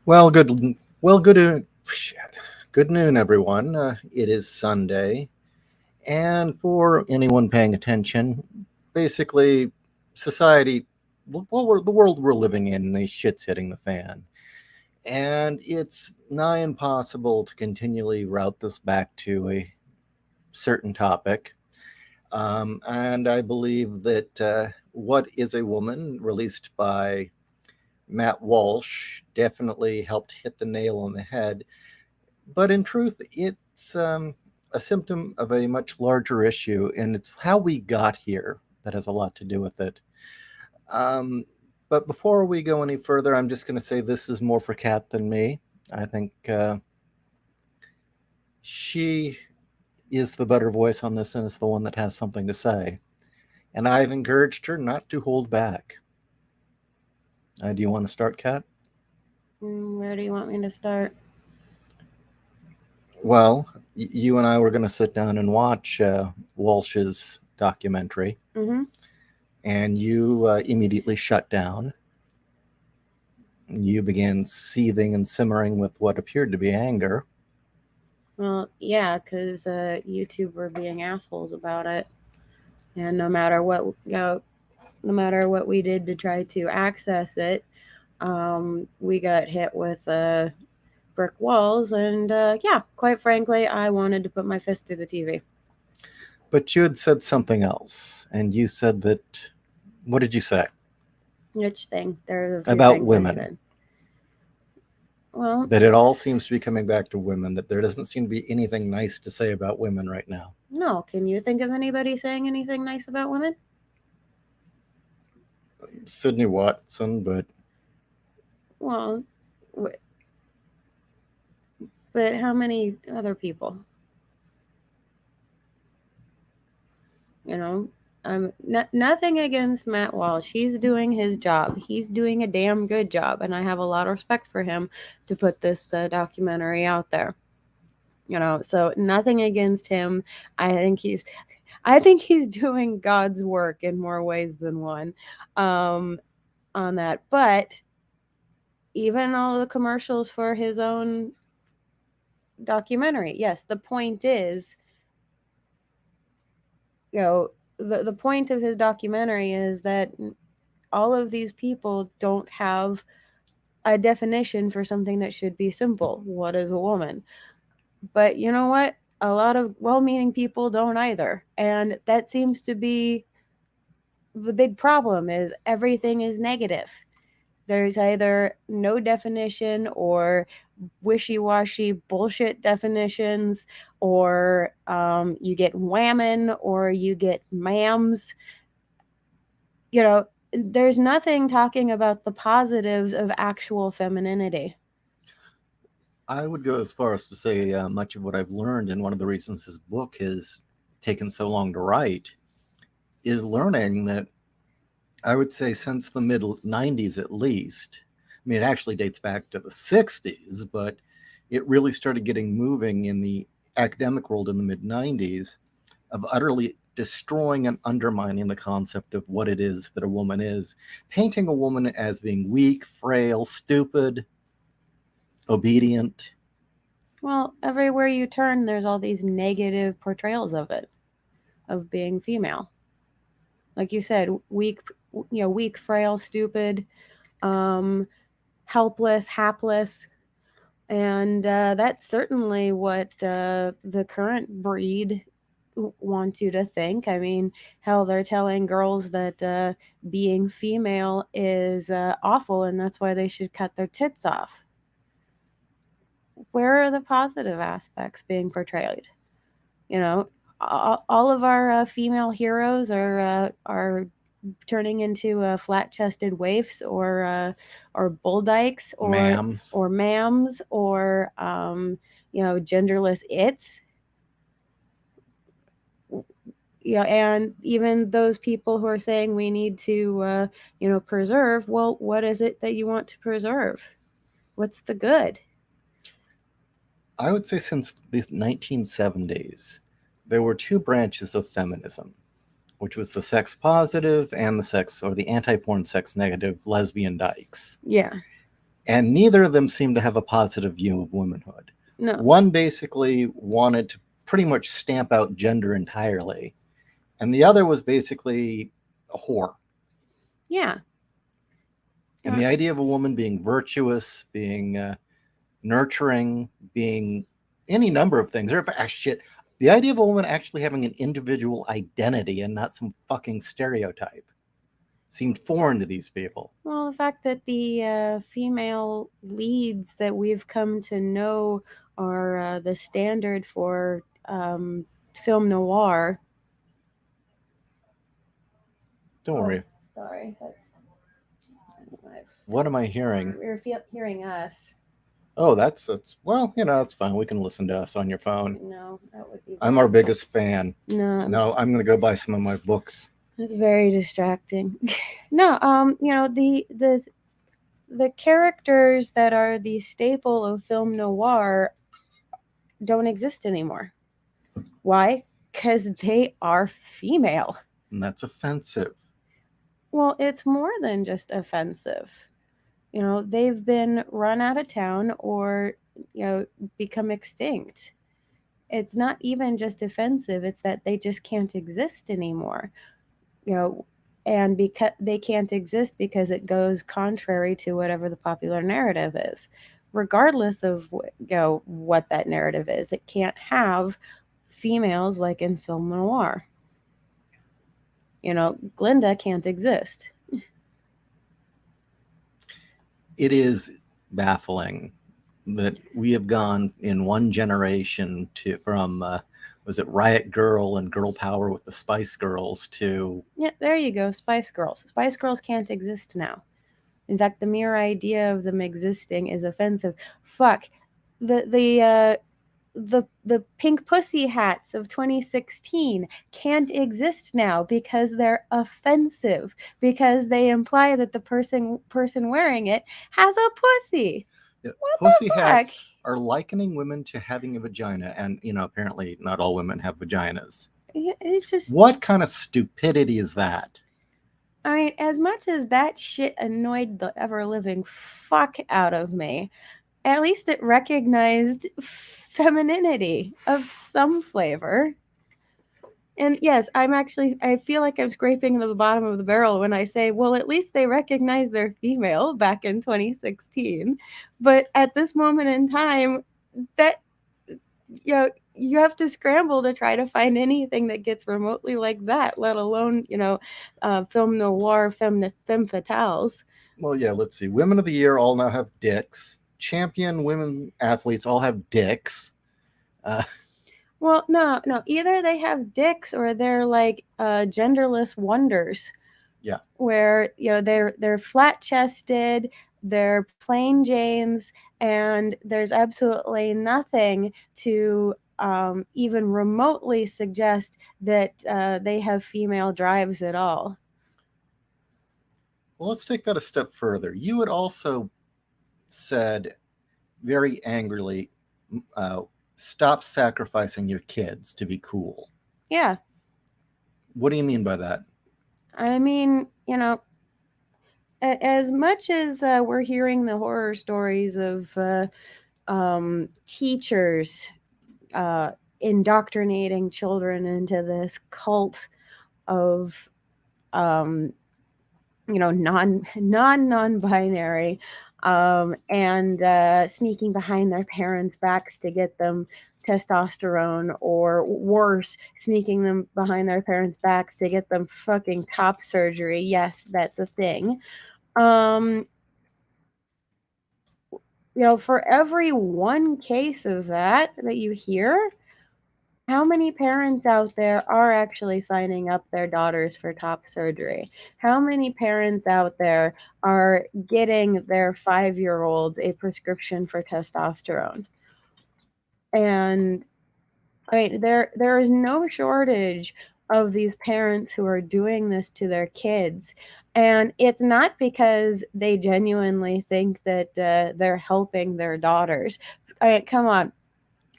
Well, good noon, everyone. It is Sunday, and for anyone paying attention, basically, society, the world we're living in, the shit's hitting the fan, and it's nigh impossible to continually route this back to a certain topic. And I believe that "What Is a Woman," released by Matt Walsh, definitely helped hit the nail on the head. But in truth, it's a symptom of a much larger issue, and it's how we got here that has a lot to do with it. Um, but before we go any further, I'm just going to say this is more for Kat than me. I think she is the better voice on this and is the one that has something to say. And I've encouraged her not to hold back. Do you want to start, Kat? Where do you want me to start? Well, you and I were going to sit down and watch Walsh's documentary, Mm-hmm. and you immediately shut down. You began seething and simmering with what appeared to be anger. Well, yeah, because YouTube were being assholes about it, and no matter what we did to try to access it, we got hit with brick walls, and yeah, quite frankly, I wanted to put my fist through the TV. But you had said something else, and you said that. What did you say? Which thing? There's a few About things I women. said. Well, That it all seems to be coming back to women, that there doesn't seem to be anything nice to say about women right now. no. Can you think of anybody saying anything nice about women? Sydney Watson, but Well, but how many other people? You know, nothing against Matt Walsh. He's doing his job. He's doing a damn good job, and I have a lot of respect for him to put this documentary out there. So nothing against him. I think he's, I think he's doing God's work in more ways than one, um, on that. But even all the commercials for his own documentary, yes, the point is, you know, the point of his documentary is that all of these people don't have a definition for something that should be simple. What is a woman? But you know what? A lot of well meaning people don't either. And that seems to be the big problem is everything is negative. There's either no definition or wishy-washy bullshit definitions, or you get whammon or you get ma'ams. There's nothing talking about the positives of actual femininity. I would go as far as to say much of what I've learned, and one of the reasons this book has taken so long to write, is learning that I would say since the mid 90s at least. I mean, it actually dates back to the 60s, but it really started getting moving in the academic world in the mid 90s of utterly destroying and undermining the concept of what it is that a woman is, painting a woman as being weak, frail, stupid, obedient. Well, everywhere you turn, there's all these negative portrayals of it, of being female. Like you said, weak, weak, frail, stupid, um, helpless, hapless. And that's certainly what the current breed wants you to think. I mean, hell, they're telling girls that being female is awful and that's why they should cut their tits off. Where are the positive aspects being portrayed? You know, all of our female heroes are turning into flat-chested waifs or bull dykes Ma'ams. or mams or genderless its. Yeah, and even those people who are saying we need to preserve. Well, what is it that you want to preserve? What's the good? I would say since the 1970s, there were two branches of feminism. which was the sex positive and the sex or the anti-porn sex negative lesbian dykes. Yeah. And neither of them seemed to have a positive view of womanhood. No. One basically wanted to pretty much stamp out gender entirely, and the other was basically a whore. Yeah. And the idea of a woman being virtuous, being nurturing, being any number of things, or shit, the idea of a woman actually having an individual identity and not some fucking stereotype seemed foreign to these people. Well, the fact that the female leads that we've come to know are the standard for film noir. Don't worry. Sorry, that's my. What am I hearing? You're hearing us. Oh, that's well, that's fine. We can listen to us on your phone. No, that would be. I'm our biggest fan. No, I'm gonna go buy some of my books. That's very distracting. No, the characters that are the staple of film noir don't exist anymore. Why? Because they are female. And that's offensive. Well, it's more than just offensive. They've been run out of town or, become extinct. It's not even just offensive, it's that they just can't exist anymore. And because they can't exist because it goes contrary to whatever the popular narrative is. Regardless of what that narrative is, it can't have females like in film noir. Glinda can't exist. It is baffling that we have gone in one generation from was it Riot Girl and Girl Power with the Spice Girls to there you go, Spice Girls. Spice Girls can't exist now. In fact, the mere idea of them existing is offensive. Fuck, the Pink Pussy hats of 2016 can't exist now because they're offensive, because they imply that the person wearing it has a pussy. Yeah, pussy hats are likening women to having a vagina, and apparently not all women have vaginas. It's just, what kind of stupidity is that? I mean, as much as that shit annoyed the ever-living fuck out of me, at least it recognized femininity of some flavor. And yes, I feel like I'm scraping to the bottom of the barrel when I say, well, at least they recognize they're female back in 2016. But at this moment in time, that, you have to scramble to try to find anything that gets remotely like that, let alone, film noir, femme fatales. Well, yeah, let's see. Women of the Year all now have dicks. Champion women athletes all have dicks. Well, no. Either they have dicks or they're like genderless wonders. Yeah. Where they're flat chested, they're plain Janes, and there's absolutely nothing to even remotely suggest that they have female drives at all. Well, let's take that a step further. You had also said very angrily, stop sacrificing your kids to be cool. Yeah. What do you mean by that? I mean, as much as we're hearing the horror stories of teachers indoctrinating children into this cult of non-binary and sneaking behind their parents' backs to get them testosterone, or worse, sneaking them behind their parents' backs to get them fucking top surgery. Yes, that's a thing. For every one case of that you hear, how many parents out there are actually signing up their daughters for top surgery? How many parents out there are getting their 5-year-olds a prescription for testosterone? And I mean, there is no shortage of these parents who are doing this to their kids. And it's not because they genuinely think that they're helping their daughters. I mean, come on.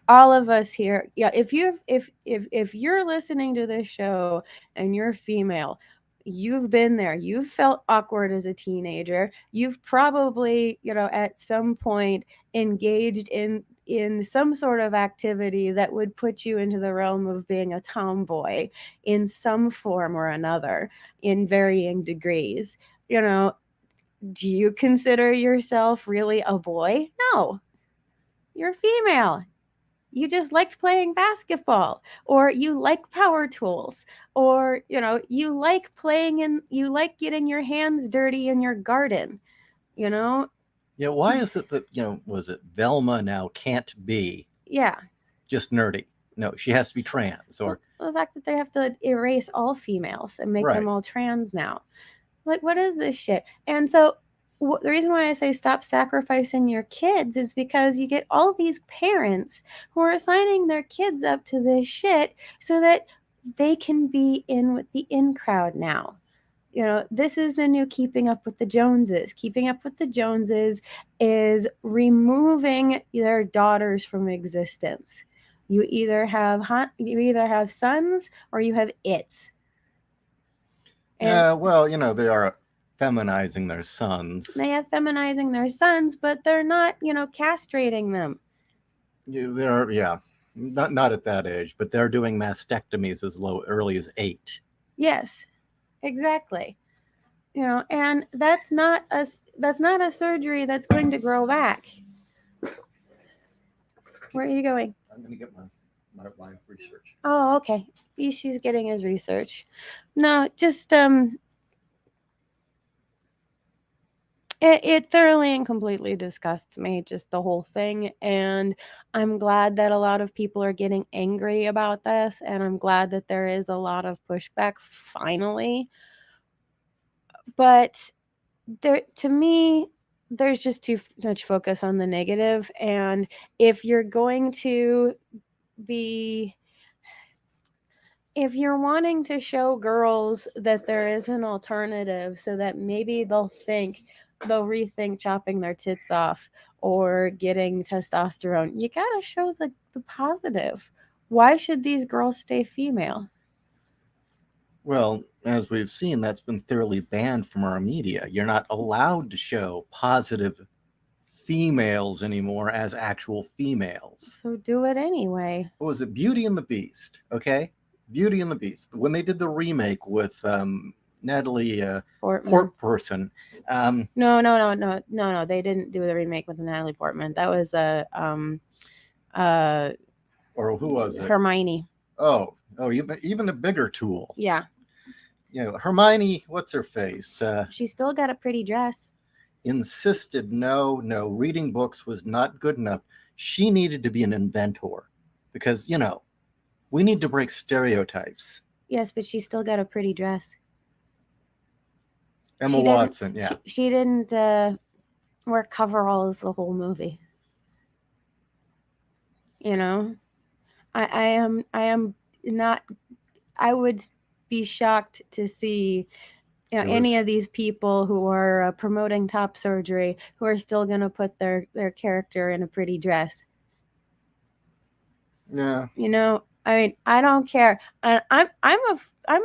all of us here, yeah, if you're listening to this show and you're female, you've been there. You've felt awkward as a teenager. You've probably, at some point engaged in some sort of activity that would put you into the realm of being a tomboy in some form or another, in varying degrees. Do you consider yourself really a boy? No, you're female. You just liked playing basketball, or you like power tools, or you like getting your hands dirty in your garden. you know Yeah, why is it that, was it Velma now can't be yeah. just nerdy? No, she has to be trans or The fact that they have to erase all females and make right. them all trans now, like, what is this shit? And so the reason why I say stop sacrificing your kids is because you get all these parents who are signing their kids up to this shit so that they can be in with the in crowd now. This is the new Keeping Up with the Joneses. Keeping Up with the Joneses is removing their daughters from existence. You either have sons or you have its. And Well, they are feminizing their sons. they have feminizing their sons, but they're not, castrating them. They're, yeah, not at that age, but they're doing mastectomies as early as 8. Yes, exactly. And that's not a surgery that's going to grow back. Where are you going? I'm going to get my research. Oh, okay. She's getting his research. No, just it thoroughly and completely disgusts me, just the whole thing. And I'm glad that a lot of people are getting angry about this, and I'm glad that there is a lot of pushback finally. But to me, there's just too much focus on the negative. And if you're going to be if you're wanting to show girls that there is an alternative so that maybe they'll rethink chopping their tits off or getting testosterone, you gotta show the positive. Why should these girls stay female? Well, as we've seen, that's been thoroughly banned from our media. You're not allowed to show positive females anymore as actual females. So do it anyway. What was it? Beauty and the Beast, okay? Beauty and the Beast. When they did the remake with Natalie Portman. No. They didn't do the remake with Natalie Portman. That was or who was it? Hermione. Oh, even a bigger tool. Yeah. Hermione, what's her face? She still got a pretty dress. Insisted no, reading books was not good enough. She needed to be an inventor because, we need to break stereotypes. Yes, but she still got a pretty dress. Emma Watson, yeah. She didn't wear coveralls the whole movie. I am not. I would be shocked to see any of these people who are promoting top surgery who are still going to put their character in a pretty dress. Yeah. I mean, I don't care. I'm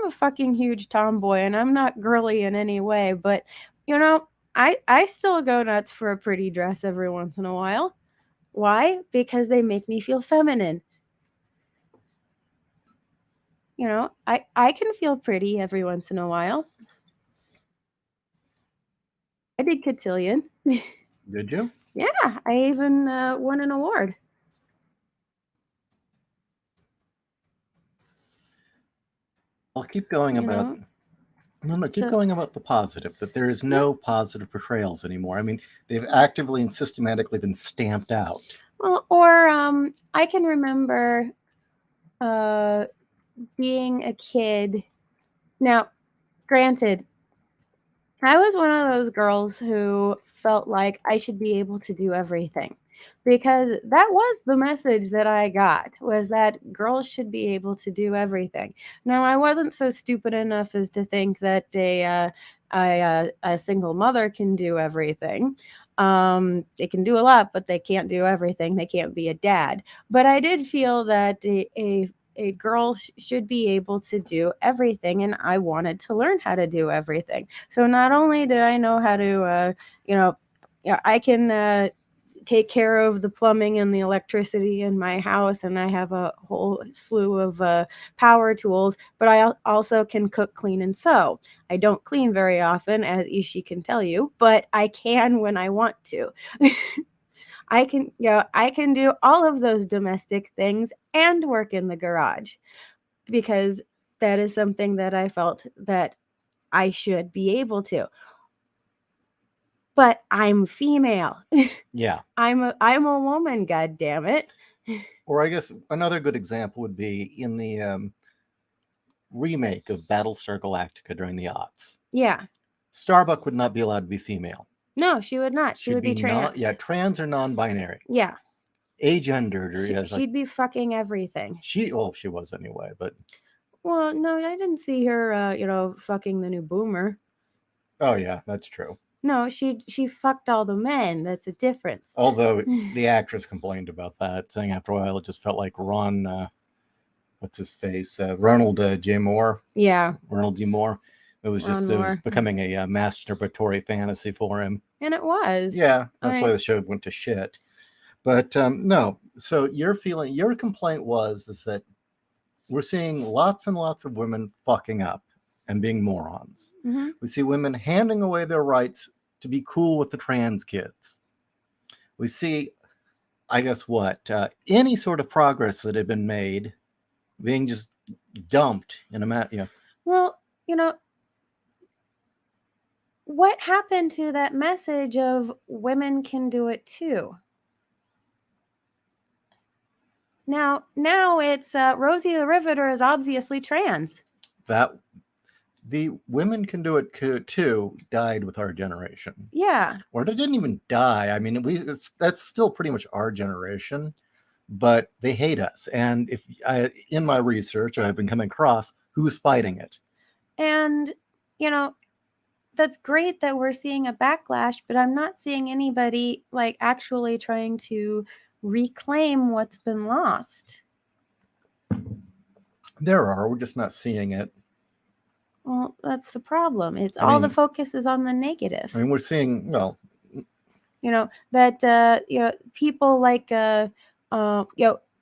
a fucking huge tomboy, and I'm not girly in any way, but I still go nuts for a pretty dress every once in a while. Why? Because they make me feel feminine. I can feel pretty every once in a while. I did cotillion. Did you? Yeah, I even won an award. I'll keep going about. No, keep going about the positive, that there is no positive portrayals anymore. I mean, they've actively and systematically been stamped out. Well, or I can remember being a kid. Now, granted, I was one of those girls who felt like I should be able to do everything, because that was the message that I got, was that girls should be able to do everything. Now, I wasn't so stupid enough as to think that a single mother can do everything. They can do a lot, but they can't do everything. They can't be a dad. But I did feel that a girl should be able to do everything, and I wanted to learn how to do everything. So not only did I know how to, I can take care of the plumbing and the electricity in my house, and I have a whole slew of power tools, but I also can cook, clean, and sew. I don't clean very often, as Ishi can tell you, but I can when I want to. I can do all of those domestic things and work in the garage, because that is something that I felt that I should be able to. But I'm female. Yeah. I'm a woman, god damn it. Or I guess another good example would be in the remake of Battlestar Galactica during the aughts. Yeah. Starbuck would not be allowed to be female. No, she would not. She would be trans. Trans or non-binary. Yeah. Agendered, or She'd be fucking everything. she was anyway, but Well, no, I didn't see her, fucking the new boomer. oh yeah, that's true. No, she fucked all the men. That's a difference. Although the actress complained about that, saying after a while it just felt like what's his face, Ronald J. Moore. Yeah. Ronald D. Moore. It was becoming a masturbatory fantasy for him. And it was. Yeah, that's why the show went to shit. But no, so your complaint is that we're seeing lots and lots of women fucking up and being morons. Mm-hmm. We see women handing away their rights to be cool with the trans kids. We see, I guess, any sort of progress that had been made being just dumped in a mat. Yeah. Well, what happened to that message of women can do it too? Now it's Rosie the Riveter is obviously trans. That the women can do it too died with our generation. Yeah. Or it didn't even die. I mean, that's still pretty much our generation, but they hate us. And in my research, I've been coming across who's fighting it. And, that's great that we're seeing a backlash, but I'm not seeing anybody like actually trying to reclaim what's been lost. We're just not seeing it. Well, that's the problem. The focus is on the negative. I mean, we're seeing, that people like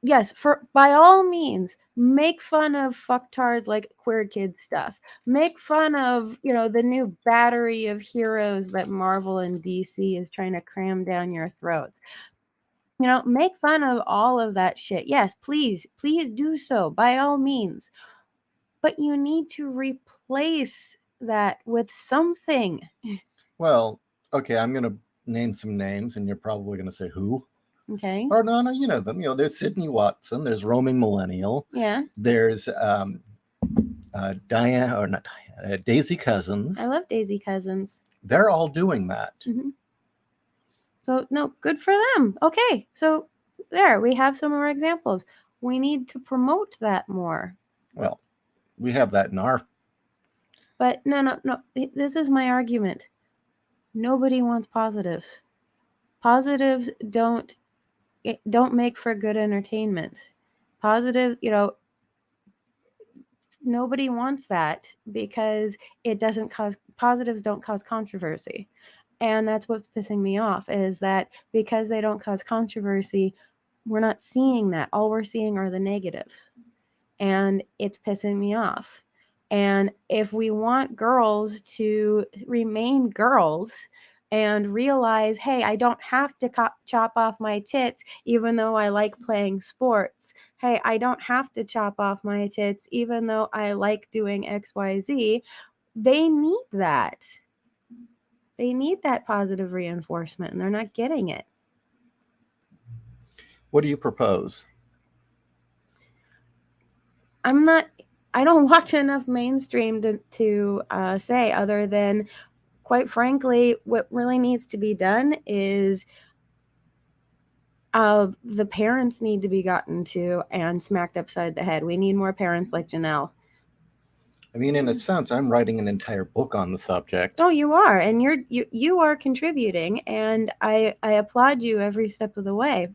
yes, by all means, make fun of fucktards like queer kid stuff. Make fun of, the new battery of heroes that Marvel and DC is trying to cram down your throats. Make fun of all of that shit. Yes, please do so, by all means. But you need to replace that with something. Well, okay, I'm going to name some names, and you're probably going to say who. Okay. Or no, you know them. There's Sydney Watson. There's Roaming Millennial. Yeah. There's Daisy Cousins. I love Daisy Cousins. They're all doing that. Mm-hmm. So, no, good for them. Okay, so there, we have some more examples. We need to promote that more. Well, we have that in our... But no. This is my argument. Nobody wants positives. Positives don't make for good entertainment. Positives, nobody wants that because positives don't cause controversy. And that's what's pissing me off, is that because they don't cause controversy, we're not seeing that. All we're seeing are the negatives. And it's pissing me off. And if we want girls to remain girls and realize, hey, I don't have to chop off my tits even though I like playing sports. Hey, I don't have to chop off my tits even though I like doing XYZ. They need that. They need that positive reinforcement, and they're not getting it. What do you propose? I don't watch enough mainstream to say, other than, quite frankly, what really needs to be done is the parents need to be gotten to and smacked upside the head. We need more parents like Janelle. I mean, in a sense, I'm writing an entire book on the subject. Oh, you are, and you are contributing, and I applaud you every step of the way.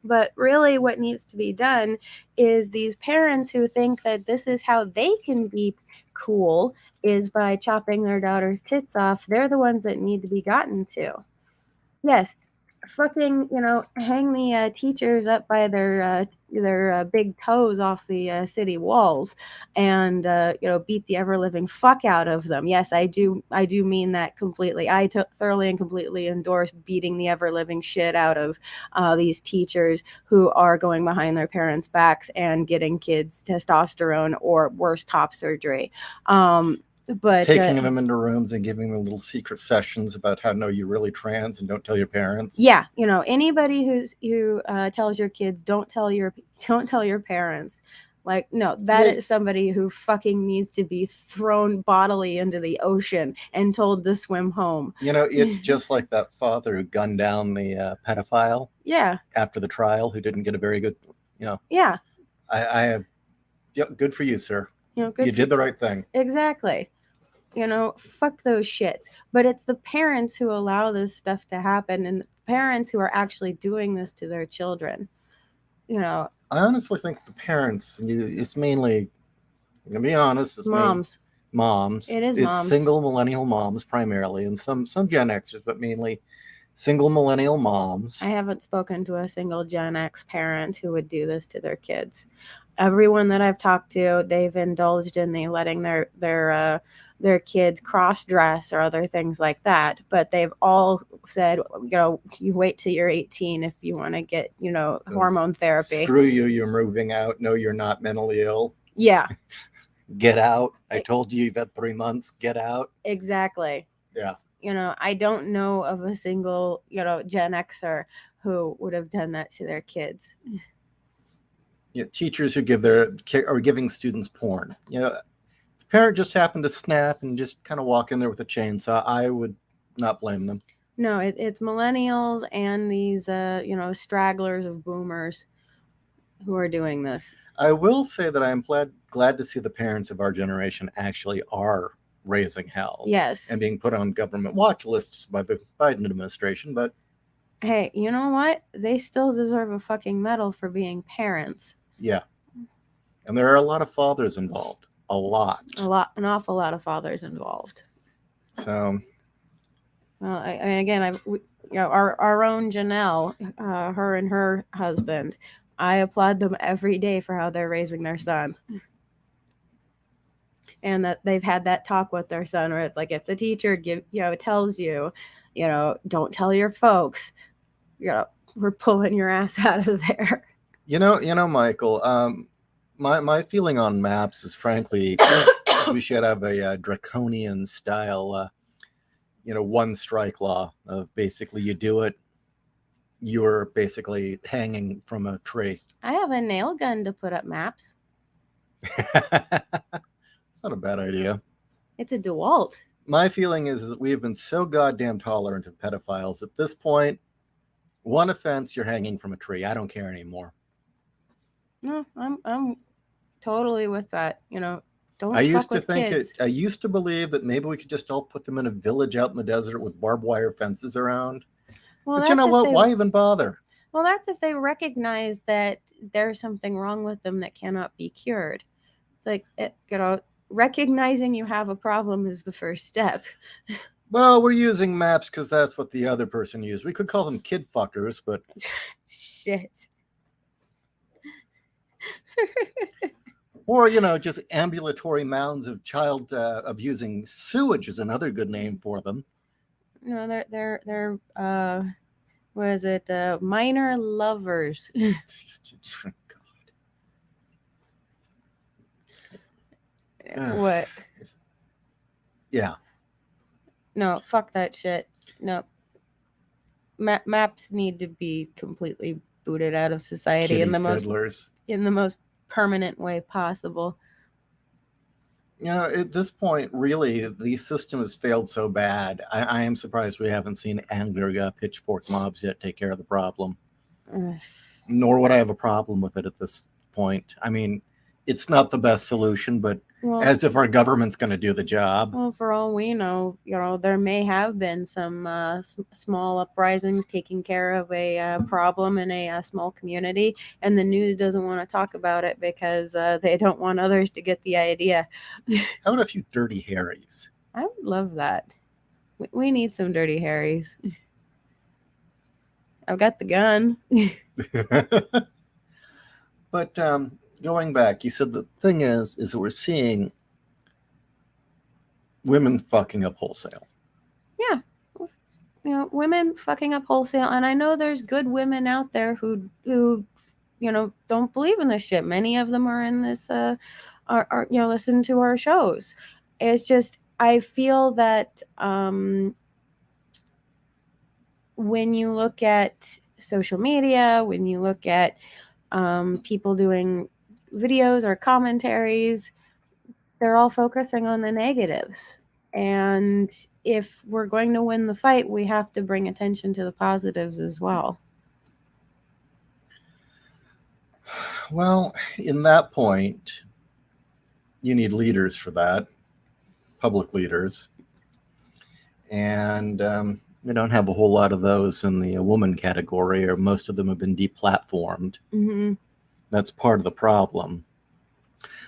But really, what needs to be done is these parents who think that this is how they can be cool is by chopping their daughter's tits off. They're the ones that need to be gotten to. Yes, fucking, hang the teachers up by their big toes off the city walls, and beat the ever living fuck out of them. Yes, I do mean that completely. I thoroughly and completely endorse beating the ever living shit out of these teachers who are going behind their parents' backs and getting kids testosterone or worse, top surgery. But taking them into rooms and giving them little secret sessions about how no, you're really trans and don't tell your parents. Yeah, anybody who tells your kids don't tell your parents, like, no, that is somebody who fucking needs to be thrown bodily into the ocean and told to swim home. It's just like that father who gunned down the pedophile. Yeah. After the trial, who didn't get a very good. Yeah. I have. Yeah, good for you, sir. You did the right thing. Exactly. Fuck those shits. But it's the parents who allow this stuff to happen, and the parents who are actually doing this to their children. I honestly think the parents, it's mainly, I'm going to be honest, it's moms. Moms. It is it's moms. Single millennial moms primarily, and some Gen Xers, but mainly single millennial moms. I haven't spoken to a single Gen X parent who would do this to their kids. Everyone that I've talked to, they've indulged in letting their kids cross-dress or other things like that, but they've all said, you wait till you're 18 if you want to get, hormone therapy. Screw you, you're moving out. No, you're not mentally ill. Yeah. Get out. I told you you've had 3 months. Get out. Exactly. Yeah. I don't know of a single, Gen Xer who would have done that to their kids. Yeah, teachers who are giving students porn. If a parent just happened to snap and just kind of walk in there with a chainsaw, I would not blame them. No, it's millennials and these, stragglers of boomers who are doing this. I will say that I am glad to see the parents of our generation actually are raising hell. Yes. And being put on government watch lists by the Biden administration, but hey, you know what? They still deserve a fucking medal for being parents. Yeah. And there are a lot of fathers involved. An awful lot of fathers involved. So, well, I mean, again, our own Janelle, her and her husband, I applaud them every day for how they're raising their son. And that they've had that talk with their son where it's like, if the teacher tells you, don't tell your folks, we're pulling your ass out of there. Michael, my feeling on maps is, frankly, we should have a draconian style, one strike law of basically you do it, you're basically hanging from a tree. I have a nail gun to put up maps. It's not a bad idea. It's a DeWalt. My feeling is that we have been so goddamn tolerant of pedophiles at this point. One offense, you're hanging from a tree. I don't care anymore. No, I'm totally with that. Don't I used fuck with kids. I used to believe that maybe we could just all put them in a village out in the desert with barbed wire fences around. Well, but you know what? Why even bother? Well, that's if they recognize that there's something wrong with them that cannot be cured. It's like, recognizing you have a problem is the first step. Well, we're using maps because that's what the other person used. We could call them kid fuckers, but shit. Or, just ambulatory mounds of child abusing sewage is another good name for them. No, they're what is it? Minor lovers. God. What? Yeah. No, fuck that shit. No. Maps need to be completely booted out of society Kitty in the most permanent way possible. At this point, really, the system has failed so bad. I am surprised we haven't seen angry pitchfork mobs yet take care of the problem. Nor would I have a problem with it at this point. I mean, it's not the best solution, but Well, As if our government's going to do the job. well, for all we know, there may have been some small uprisings taking care of a problem in a small community, and the news doesn't want to talk about it because they don't want others to get the idea. How about a few dirty Harrys? I would love that. We need some dirty Harrys. I've got the gun. But going back, you said the thing is that we're seeing women fucking up wholesale. Yeah. Women fucking up wholesale, and I know there's good women out there who don't believe in this shit. Many of them are in this are listen to our shows. It's just I feel that when you look at social media, when you look at people doing videos or commentaries, they're all focusing on the negatives. And if we're going to win the fight, we have to bring attention to the positives as well. Well, in that point, you need leaders for that, public leaders. And we don't have a whole lot of those in the woman category, or most of them have been deplatformed. Mm-hmm. That's part of the problem.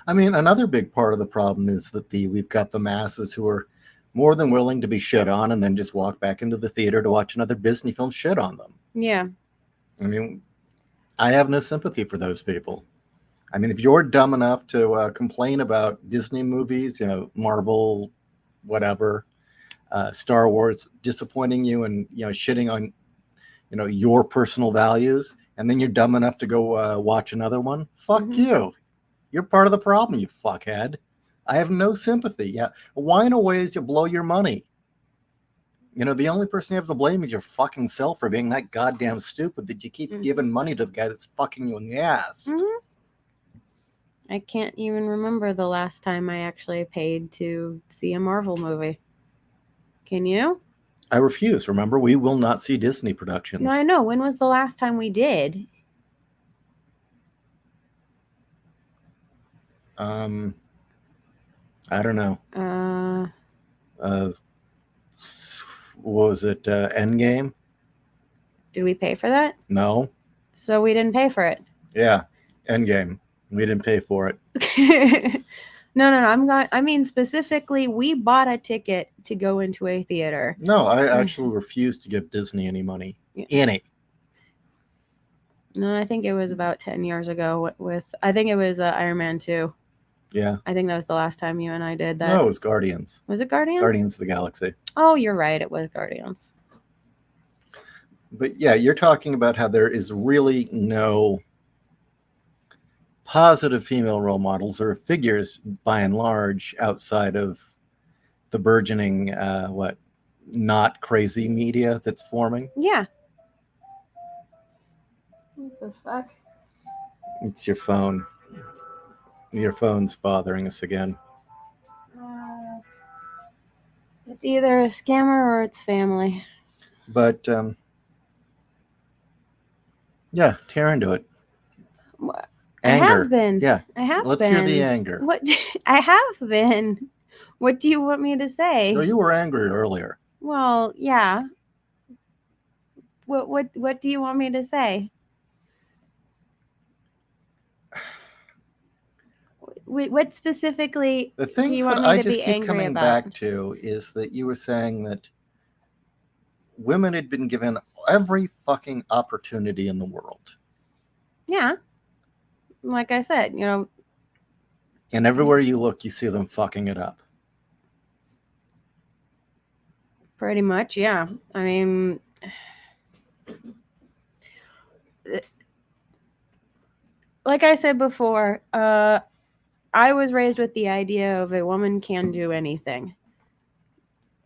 I mean, another big part of the problem is that we've got the masses who are more than willing to be shit on and then just walk back into the theater to watch another Disney film shit on them. Yeah. I mean, I have no sympathy for those people. I mean, if you're dumb enough to complain about Disney movies, Marvel, whatever, Star Wars disappointing you and, shitting on, your personal values, and then you're dumb enough to go watch another one, fuck you. You're part of the problem, you fuckhead. I have no sympathy. Yeah, whine away as you blow your money. The only person you have to blame is your fucking self for being that goddamn stupid that you keep giving money to the guy that's fucking you in the ass. I can't even remember the last time I actually paid to see a Marvel movie. Can you? I refuse. Remember, we will not see Disney productions. No, I know. When was the last time we did? I don't know. What was it? Endgame? Did we pay for that? No. So we didn't pay for it. Yeah, Endgame. We didn't pay for it. No. I mean, specifically, we bought a ticket to go into a theater. No, I actually refused to give Disney any money. Any. No, I think it was about 10 years ago I think it was Iron Man 2. Yeah. I think that was the last time you and I did that. No, it was Guardians. Was it Guardians? Guardians of the Galaxy. Oh, you're right. It was Guardians. But yeah, you're talking about how there is really no positive female role models or figures, by and large, outside of the burgeoning, not crazy media that's forming. Yeah. What the fuck? It's your phone. Your phone's bothering us again. It's either a scammer or it's family. But yeah, tear into it. Anger. I have been. Yeah. I have Let's been. hear the anger. What? I have been. What do you want me to say? No, you were angry earlier. Well, yeah. What do you want me to say? What specifically the things do you want that me I to just be keep angry coming about? back to is that you were saying that women had been given every fucking opportunity in the world. Yeah. Like I said, and everywhere you look, you see them fucking it up. Pretty much, yeah. I mean, like I said before, I was raised with the idea of a woman can do anything.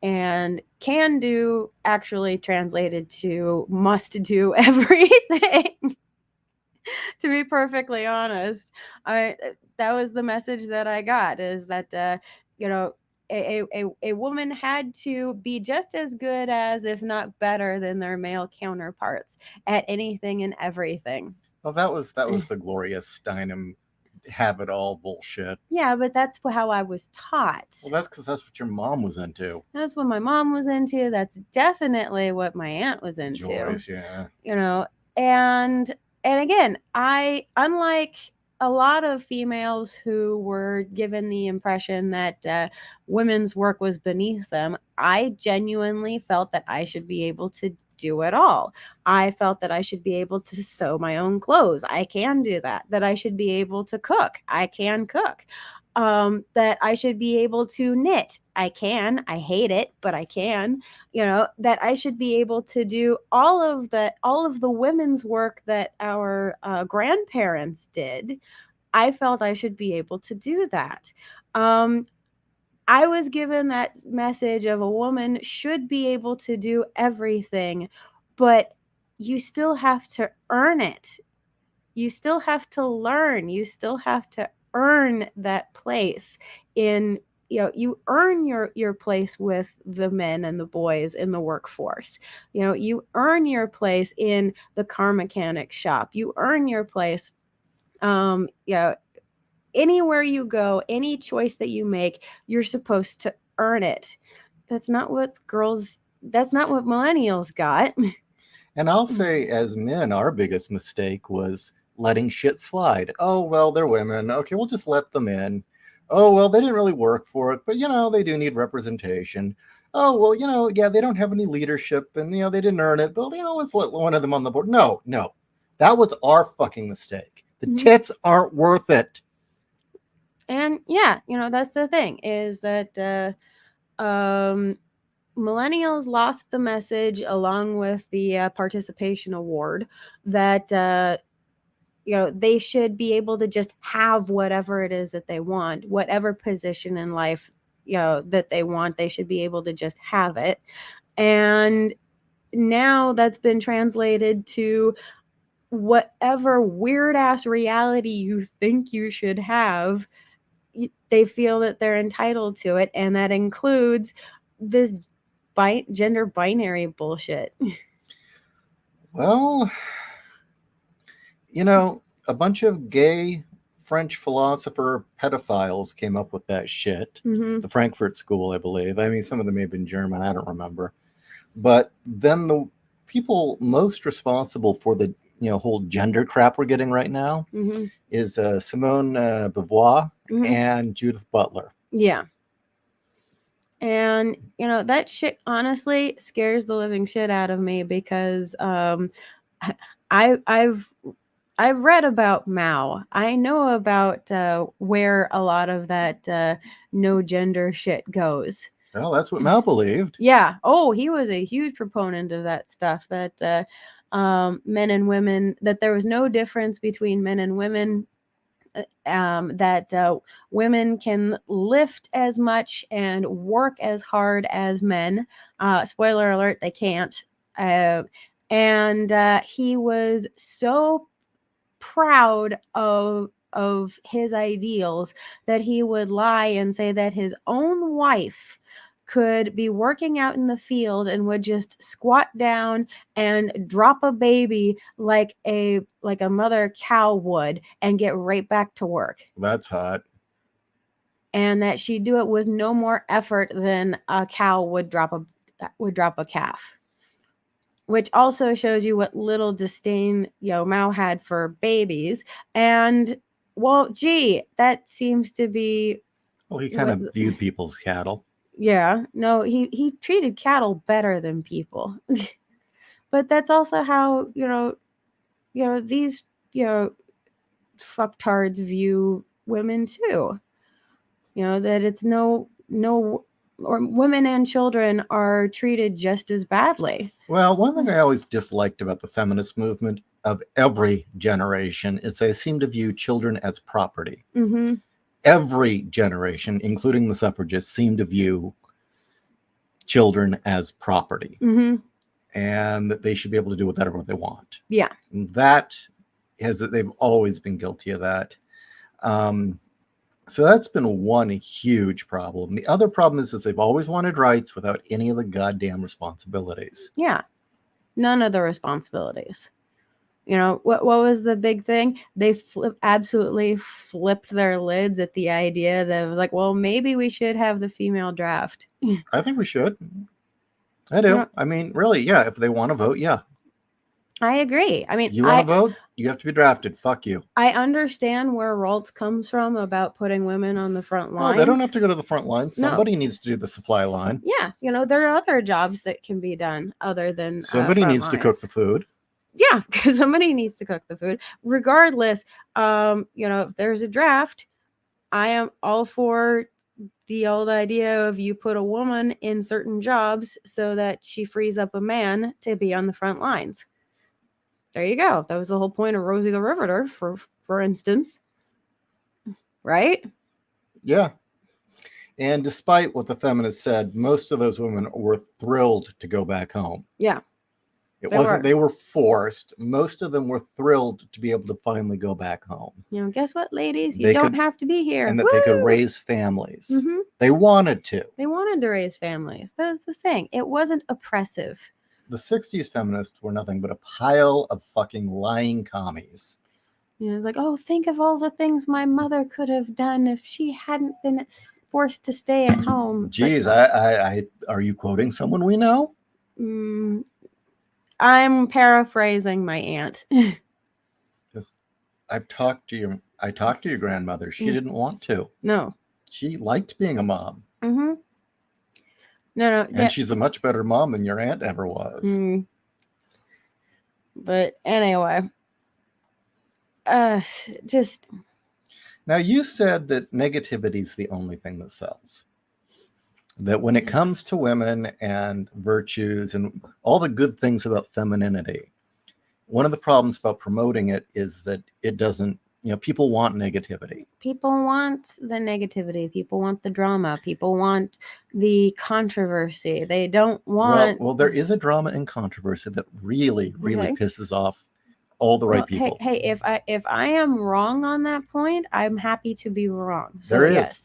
And can do actually translated to must do everything. To be perfectly honest, that was the message that I got, is that a woman had to be just as good as, if not better than, their male counterparts at anything and everything. Well, that was the Gloria Steinem have it all bullshit. Yeah, but that's how I was taught. Well, that's because that's what your mom was into. That's what my mom was into. That's definitely what my aunt was into. Joyce, yeah. You know, and again, I, unlike a lot of females who were given the impression that women's work was beneath them, I genuinely felt that I should be able to do it all. I felt that I should be able to sew my own clothes. I can do that. That I should be able to cook. I can cook. That I should be able to knit. I can. I hate it, but I can. That I should be able to do all of the women's work that our grandparents did. I felt I should be able to do that. I was given that message of a woman should be able to do everything, but you still have to earn it. You still have to learn. You still have to earn that place in, you earn your place with the men and the boys in the workforce. You earn your place in the car mechanic shop. You earn your place, anywhere you go, any choice that you make, you're supposed to earn it. That's not what millennials got. And I'll say, as men, our biggest mistake was letting shit slide. Oh, well, they're women. Okay, we'll just let them in. Oh, well, they didn't really work for it, but, they do need representation. Oh, well, yeah, they don't have any leadership and, they didn't earn it, but, let's let one of them on the board. No. That was our fucking mistake. The tits aren't worth it. And yeah, that's the thing, is that millennials lost the message along with the participation award that they should be able to just have whatever it is that they want, whatever position in life that they want. They should be able to just have it. And now that's been translated to whatever weird ass reality you think you should have. They feel that they're entitled to it, and that includes this gender binary bullshit. Well, a bunch of gay French philosopher pedophiles came up with that shit. The Frankfurt School, I believe. I mean, some of them may have been German, I don't remember. But then the people most responsible for the whole gender crap we're getting right now is Simone Beauvoir and Judith Butler. Yeah. And that shit honestly scares the living shit out of me, because I've read about Mao. I know about where a lot of that no gender shit goes. Well, that's what Mao believed. Yeah. Oh, he was a huge proponent of that stuff, that men and women, that there was no difference between men and women, that women can lift as much and work as hard as men. Spoiler alert, they can't. And he was so proud of his ideals that he would lie and say that his own wife could be working out in the field and would just squat down and drop a baby like a mother cow would and get right back to work. That's hot. And that she'd do it with no more effort than a cow would drop a calf. Which also shows you what little disdain Mao had for babies. And well, gee, that seems to be. Well, he kind of viewed people as cattle. Yeah, no, he treated cattle better than people. But that's also how these fucktards view women too. That it's no, or women and children are treated just as badly. Well, one thing I always disliked about the feminist movement of every generation is they seem to view children as property. Every generation, including the suffragists, seem to view children as property. And that they should be able to do whatever they want. Yeah. And they've always been guilty of that. So that's been one huge problem. The other problem is they've always wanted rights without any of the goddamn responsibilities. Yeah. None of the responsibilities. What was the big thing? They absolutely flipped their lids at the idea that it was like, well, maybe we should have the female draft. I think we should. I do. I mean, really, yeah. If they want to vote, yeah. I agree. I mean, you want to vote, you have to be drafted. Fuck you. I understand where Raltz comes from about putting women on the front lines. Oh, they don't have to go to the front lines. Somebody needs to do the supply line. Yeah, there are other jobs that can be done other than somebody needs to cook the food. Yeah, because somebody needs to cook the food. Regardless, if there's a draft, I am all for the old idea of you put a woman in certain jobs so that she frees up a man to be on the front lines. There you go. That was the whole point of Rosie the Riveter, for instance. Right? Yeah. And despite what the feminists said, most of those women were thrilled to go back home. Yeah. They were forced. Most of them were thrilled to be able to finally go back home. Guess what, ladies? You don't have to be here. And that they could raise families. Mm-hmm. They wanted to. They wanted to raise families. That was the thing. It wasn't oppressive. The 60s feminists were nothing but a pile of fucking lying commies. Like, oh, think of all the things my mother could have done if she hadn't been forced to stay at home. Geez, I are you quoting someone we know? I'm paraphrasing my aunt. I talked to your grandmother. She didn't want to. No. She liked being a mom. Mm-hmm. No. And she's a much better mom than your aunt ever was. But anyway, just... Now, you said that negativity is the only thing that sells. That when it comes to women and virtues and all the good things about femininity, one of the problems about promoting it is that it doesn't, people want negativity. People want the negativity. People want the drama. People want the controversy. They don't want... Well, there is a drama and controversy that really pisses off all the right people. Hey, if I am wrong on that point, I'm happy to be wrong. So there is.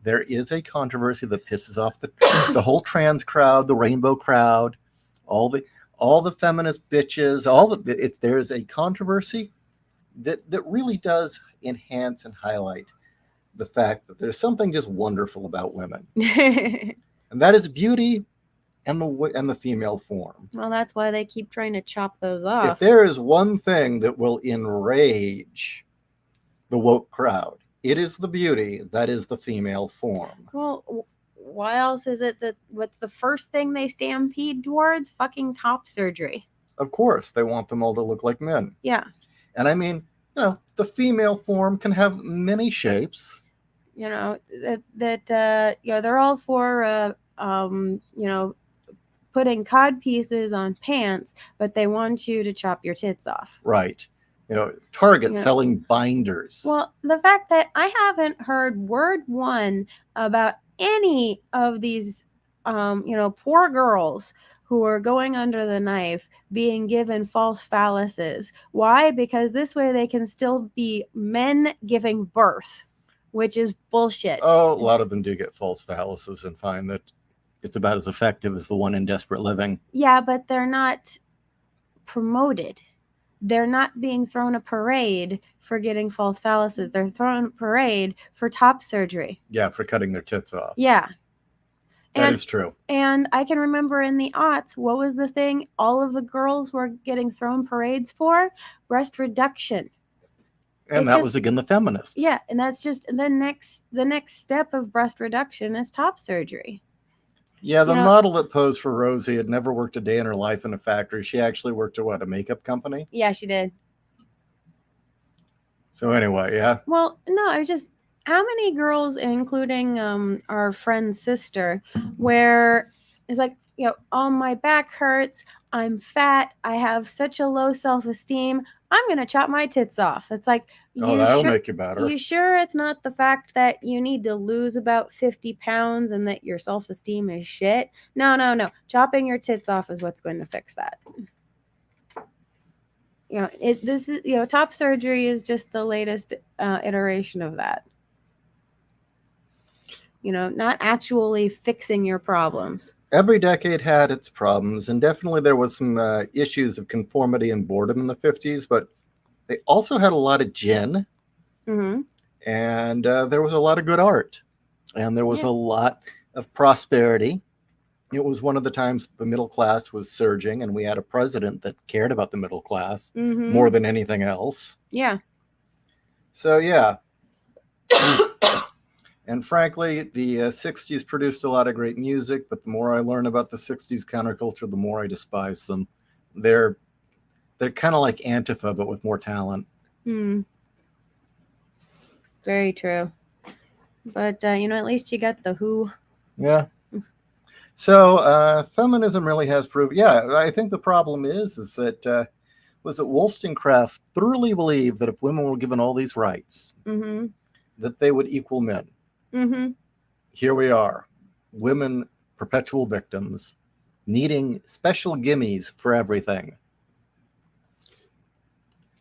There is a controversy that pisses off the whole trans crowd, the rainbow crowd, all the feminist bitches. There's a controversy that really does enhance and highlight the fact that there's something just wonderful about women, and that is beauty. And the female form. Well, that's why they keep trying to chop those off. If there is one thing that will enrage the woke crowd, it is the beauty that is the female form. Well, why else is it that what's the first thing they stampede towards? Fucking top surgery. Of course, they want them all to look like men. Yeah. And I mean, the female form can have many shapes. They're all for putting cod pieces on pants, but they want you to chop your tits off. Right. Target selling binders. Well, the fact that I haven't heard word one about any of these, poor girls who are going under the knife being given false phalluses. Why? Because this way they can still be men giving birth, which is bullshit. Oh, a lot of them do get false phalluses and find that it's about as effective as the one in Desperate Living. Yeah, but they're not promoted. They're not being thrown a parade for getting false phalluses. They're thrown a parade for top surgery. Yeah, for cutting their tits off. Yeah. That is true. And I can remember in the aughts, what was the thing all of the girls were getting thrown parades for? Breast reduction. And that was again the feminists. Yeah, and that's just the next step of breast reduction is top surgery. Yeah, the model that posed for Rosie had never worked a day in her life in a factory. She actually worked at a makeup company? Yeah, she did. So anyway, yeah. Well, no, how many girls, including our friend's sister, where it's like, oh, my back hurts, I'm fat, I have such a low self-esteem, I'm going to chop my tits off. It's like, that'll make you better. You sure it's not the fact that you need to lose about 50 pounds and that your self-esteem is shit? No. Chopping your tits off is what's going to fix that. Top surgery is just the latest iteration of that. Not actually fixing your problems. every decade had its problems, and definitely there was some issues of conformity and boredom in the 50s, but they also had a lot of gin, Mm-hmm. and there was a lot of good art, and there was Yeah. a lot of prosperity. It was one of the times the middle class was surging, and we had a president that cared about the middle class Mm-hmm. more than anything else. Yeah. So, yeah. And frankly, the 60s produced a lot of great music, but the more I learn about the 60s counterculture, the more I despise them. They're kind of like Antifa, but with more talent. Hmm. Very true. But, at least you got the Who. Yeah. So feminism really has proved. Yeah, I think the problem is that was that Wollstonecraft thoroughly believed that if women were given all these rights, Mm-hmm. that they would equal men. Mm-hmm. Here we are, women perpetual victims, needing special gimmies for everything.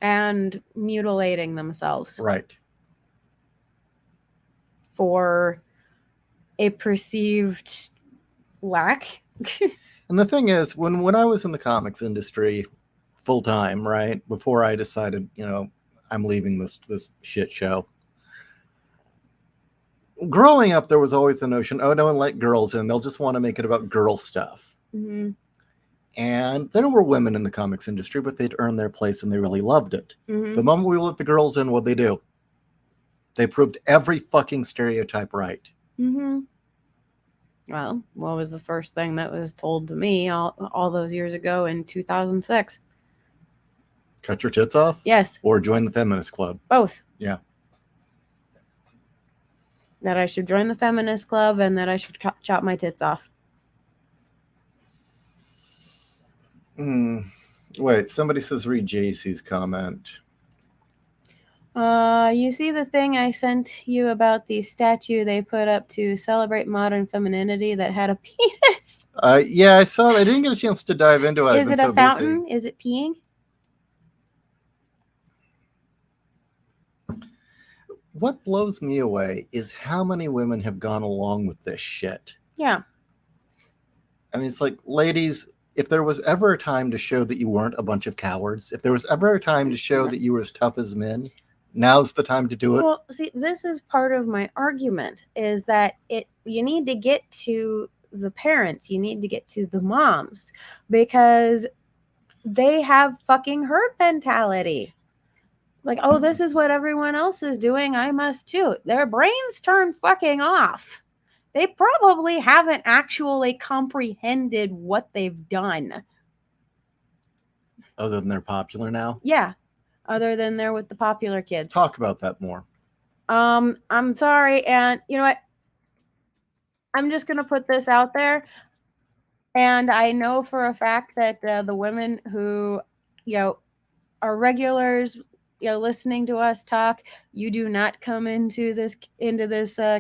And mutilating themselves. Right. For a perceived lack. And the thing is, when I was in the comics industry full time, right, before I decided, I'm leaving this shit show. Growing up, there was always the notion, oh, don't let girls in. They'll just want to make it about girl stuff. Mm-hmm. And there were women in the comics industry, but they'd earned their place and they really loved it. Mm-hmm. The moment we let the girls in, what'd they do? They proved every fucking stereotype right. Mm-hmm. Well, what was the first thing that was told to me all those years ago in 2006? Cut your tits off? Yes. Or join the feminist club? Both. Yeah. That I should join the feminist club and that I should chop my tits off. Wait, somebody says read JC's comment. You see the thing I sent you about the statue they put up to celebrate modern femininity that had a penis? Yeah, I saw that. I didn't get a chance to dive into it. Is it a fountain? Is it peeing? What blows me away is how many women have gone along with this shit. Yeah. I mean, it's like, ladies, if there was ever a time to show that you weren't a bunch of cowards, if there was ever a time to show that you were as tough as men, now's the time to do it. Well, see, this is part of my argument, is that you need to get to the parents, you need to get to the moms, because they have fucking herd mentality. Like, oh, this is what everyone else is doing, I must too. Their brains turn fucking off. They probably haven't actually comprehended what they've done. Other than they're popular now? Yeah. Other than they're with the popular kids. Talk about that more. I'm sorry. And you know what? I'm just going to put this out there. And I know for a fact that the women who, are regulars, listening to us talk, you do not come into this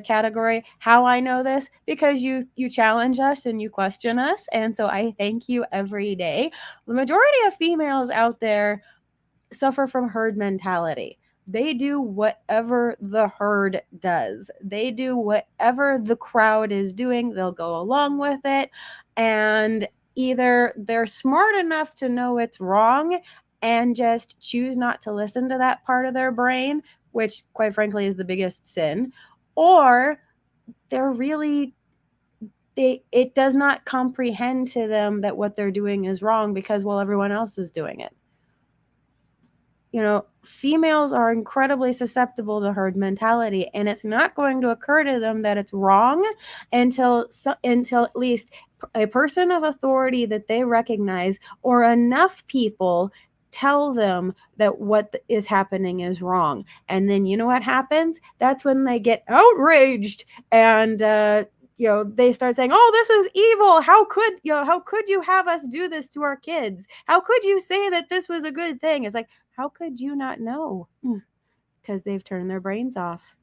category. How I know this? Because you challenge us and you question us, and so I thank you every day. The majority of females out there suffer from herd mentality. They do whatever the herd does. They do whatever the crowd is doing. They'll go along with it, and either they're smart enough to know it's wrong and just choose not to listen to that part of their brain, which quite frankly is the biggest sin, or they're really it does not comprehend to them that what they're doing is wrong because, well, everyone else is doing it. Females are incredibly susceptible to herd mentality, and it's not going to occur to them that it's wrong until at least a person of authority that they recognize, or enough people tell them that what is happening is wrong. And then you know what happens? That's when they get outraged and they start saying, oh, this is evil. How could you have us do this to our kids? How could you say that this was a good thing? It's like, how could you not know? Because they've turned their brains off.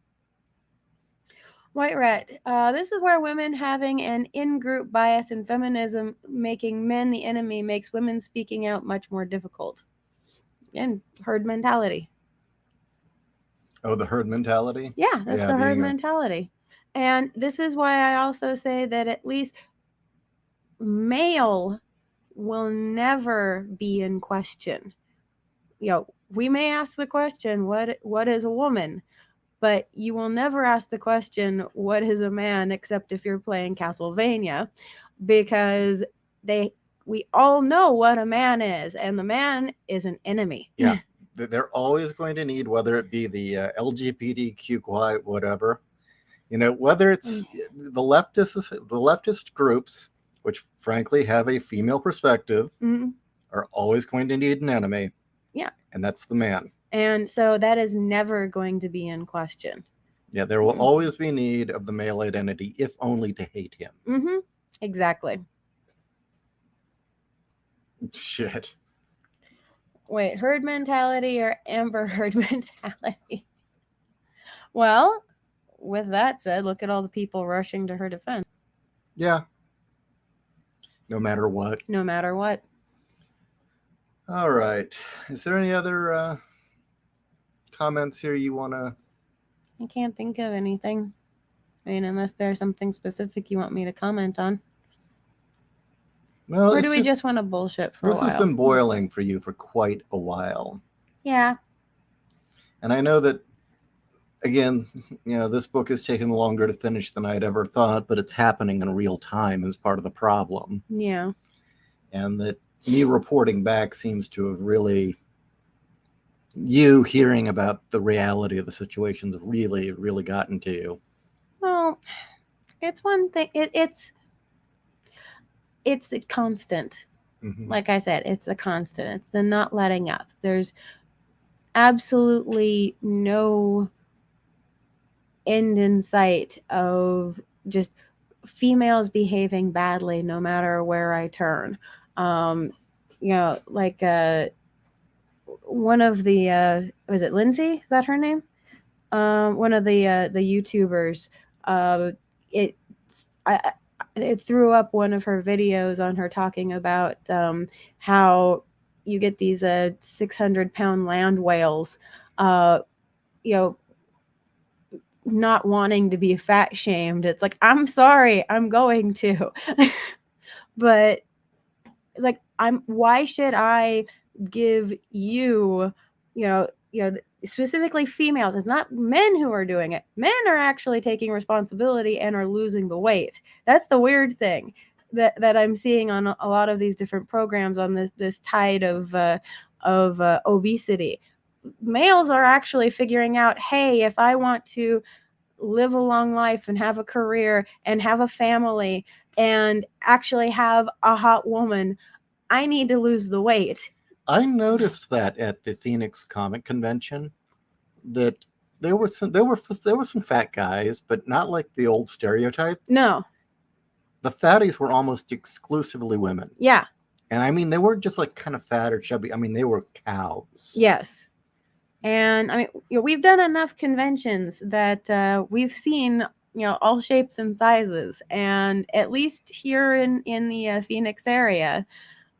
White Red, this is where women having an in-group bias in feminism, making men the enemy, makes women speaking out much more difficult. And herd mentality. Oh, the herd mentality? Yeah, that's the herd mentality. And this is why I also say that at least male will never be in question. We may ask the question, what is a woman? But you will never ask the question, what is a man, except if you're playing Castlevania, because we all know what a man is, and the man is an enemy. Yeah, they're always going to need, whether it be the LGBTQ, whatever, whether it's the leftist groups, which frankly have a female perspective, are always going to need an enemy. Yeah. And that's the man. And so that is never going to be in question. Yeah, there will always be need of the male identity, if only to hate him. Exactly. Shit. Wait, herd mentality or Amber Heard mentality? Well, with that said, look at all the people rushing to her defense. Yeah. No matter what. No matter what. All right. Is there any other comments here you want to? I can't think of anything. I mean, unless there's something specific you want me to comment on. No, or do we just want to bullshit for a while? This has been boiling for you for quite a while. Yeah. And I know that, again, this book has taken longer to finish than I'd ever thought, but it's happening in real time as part of the problem. Yeah. And that me reporting back seems to have really, you hearing about the reality of the situations really, really gotten to you. Well, it's one thing. It's the constant. Like I said, it's the constant. It's the not letting up. There's absolutely no end in sight of just females behaving badly no matter where I turn. Like one of the was it Lindsay? Is that her name? One of the YouTubers. It threw up one of her videos on her talking about how you get these 600-pound land whales, not wanting to be fat shamed. It's like, I'm sorry, I'm going to. But it's like, why should I give you, specifically females? It's not men who are doing it. Men are actually taking responsibility and are losing the weight. That's the weird thing that I'm seeing on a lot of these different programs on this tide of obesity. Males are actually figuring out, hey, if I want to live a long life and have a career and have a family and actually have a hot woman, I need to lose the weight. I noticed that at the Phoenix Comic Convention, that there were some fat guys, but not like the old stereotype. No. The fatties were almost exclusively women. Yeah. And I mean, they weren't just like kind of fat or chubby. I mean, they were cows. Yes. And I mean, we've done enough conventions that we've seen, all shapes and sizes. And at least here in the Phoenix area,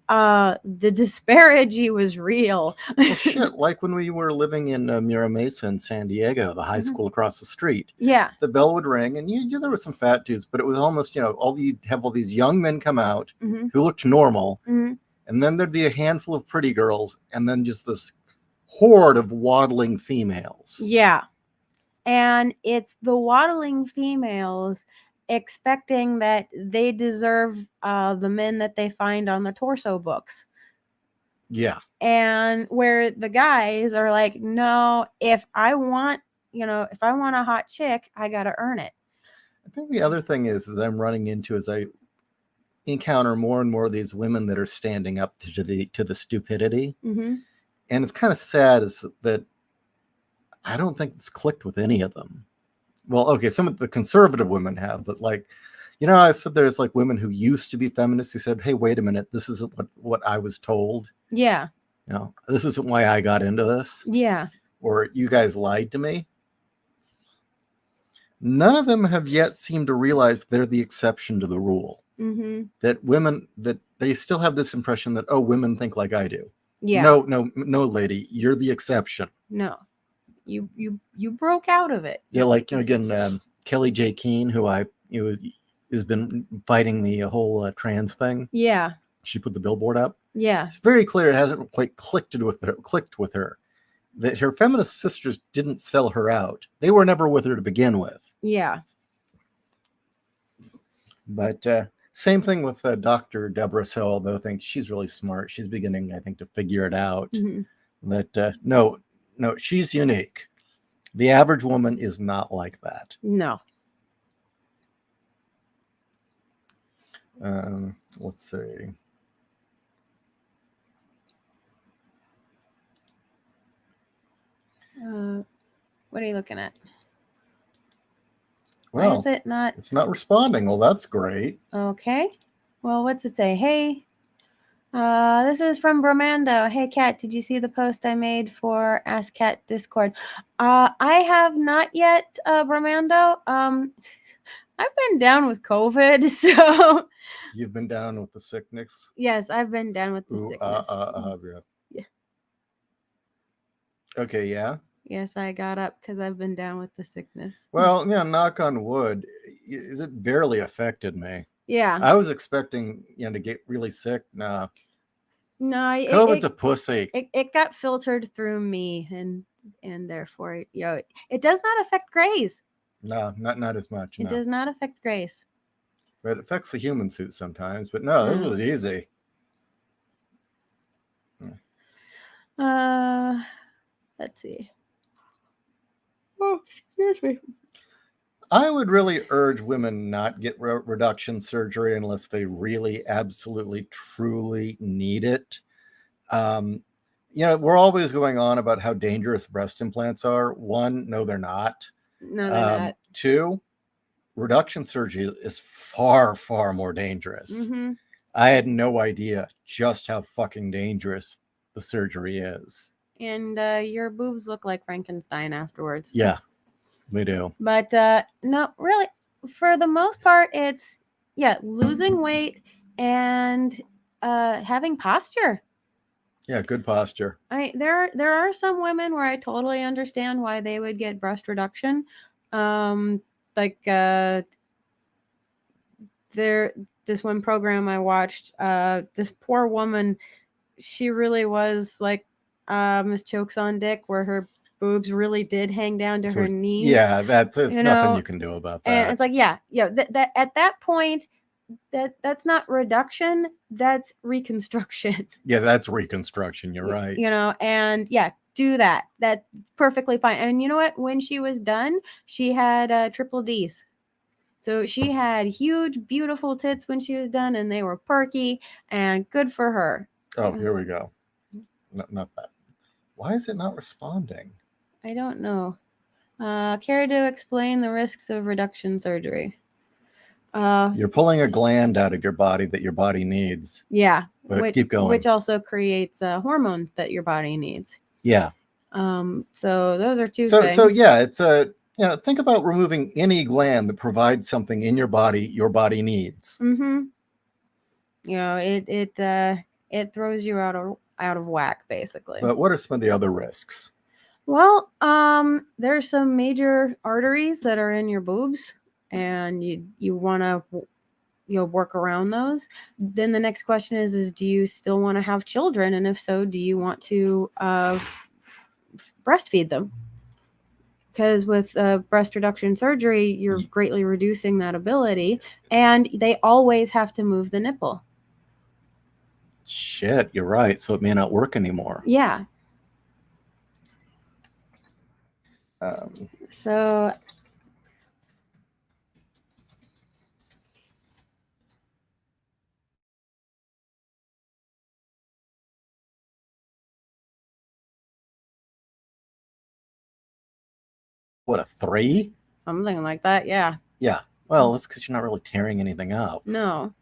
the disparity was real. Well, shit, like when we were living in Mira Mesa in San Diego, the high school across the street. Yeah. The bell would ring, and there were some fat dudes, but it was almost, you'd have all these young men come out who looked normal, and then there'd be a handful of pretty girls, and then just this horde of waddling females. Yeah. And it's the waddling females expecting that they deserve the men that they find on the torso books. Yeah. And where the guys are like, no, if I want a hot chick, I got to earn it. I think the other thing is I'm running into as I encounter more and more of these women that are standing up to the stupidity. And it's kind of sad is that I don't think it's clicked with any of them. Well, okay, some of the conservative women have, but like, I said there's like women who used to be feminists who said, hey, wait a minute, this isn't what I was told. Yeah. This isn't why I got into this. Yeah. Or you guys lied to me. None of them have yet seemed to realize they're the exception to the rule. That women, that they still have this impression that, oh, women think like I do. Yeah. No, lady, you're the exception. No. You broke out of it. Yeah, like again, Kelly J. Keene, who has been fighting the whole trans thing. Yeah. She put the billboard up. Yeah. It's very clear it hasn't quite clicked with her. That her feminist sisters didn't sell her out. They were never with her to begin with. Yeah. But same thing with Dr. Deborah Sow, although I think she's really smart. She's beginning, I think, to figure it out. That no, she's unique. The average woman is not like that. No. Let's see. What are you looking at? Well, why is it not? It's not responding. Well, that's great. Okay. Well, what's it say? Hey, this is from Bromando. Hey, Kat, did you see the post I made for Ask Kat Discord? I have not yet, Bromando. I've been down with COVID, so. You've been down with the sickness? Yes, I've been down with the sickness. Yeah. Okay, yeah. Yes, I got up because I've been down with the sickness. Well, yeah, knock on wood, it barely affected me. Yeah. I was expecting, to get really sick. Nah. No, COVID's a pussy. It got filtered through me, and therefore, it does not affect Grace. No, not as much. It does not affect Grace. But it affects the human suit sometimes. But no, this was easy. Let's see. Oh, excuse me. I would really urge women not get reduction surgery unless they really, absolutely, truly need it. We're always going on about how dangerous breast implants are. One, no, they're not. No, they're not. Two, reduction surgery is far, far more dangerous. Mm-hmm. I had no idea just how fucking dangerous the surgery is. And your boobs look like Frankenstein afterwards. Yeah, they do. But no, really, for the most part, it's losing weight and having posture. Yeah, good posture. There are some women where I totally understand why they would get breast reduction. This one program I watched, this poor woman, she really was like Miss Chokes on Dick, where her boobs really did hang down to her knees. Yeah, there's nothing you can do about that. And it's like, that at that point, that's not reduction, that's reconstruction. Yeah, that's reconstruction. You're right. And do that. That's perfectly fine. And you know what? When she was done, she had triple D's. So she had huge, beautiful tits when she was done, and they were perky, and good for her. Oh, here we go. Not that. Why is it not responding? I don't know. Care to explain the risks of reduction surgery? You're pulling a gland out of your body that your body needs. Yeah. But keep going. Which also creates hormones that your body needs. Yeah. So those are two things. So yeah, it's think about removing any gland that provides something in your body needs. Mm-hmm. It throws you out of whack, basically. But what are some of the other risks? Well, there's some major arteries that are in your boobs, and you want to work around those. Then the next question is do you still want to have children, and if so, do you want to breastfeed them? Because with breast reduction surgery, you're greatly reducing that ability, and they always have to move the nipple. Shit, you're right. So it may not work anymore. Yeah. So what, a 3? Something like that, yeah. Yeah. Well, that's because you're not really tearing anything up. No.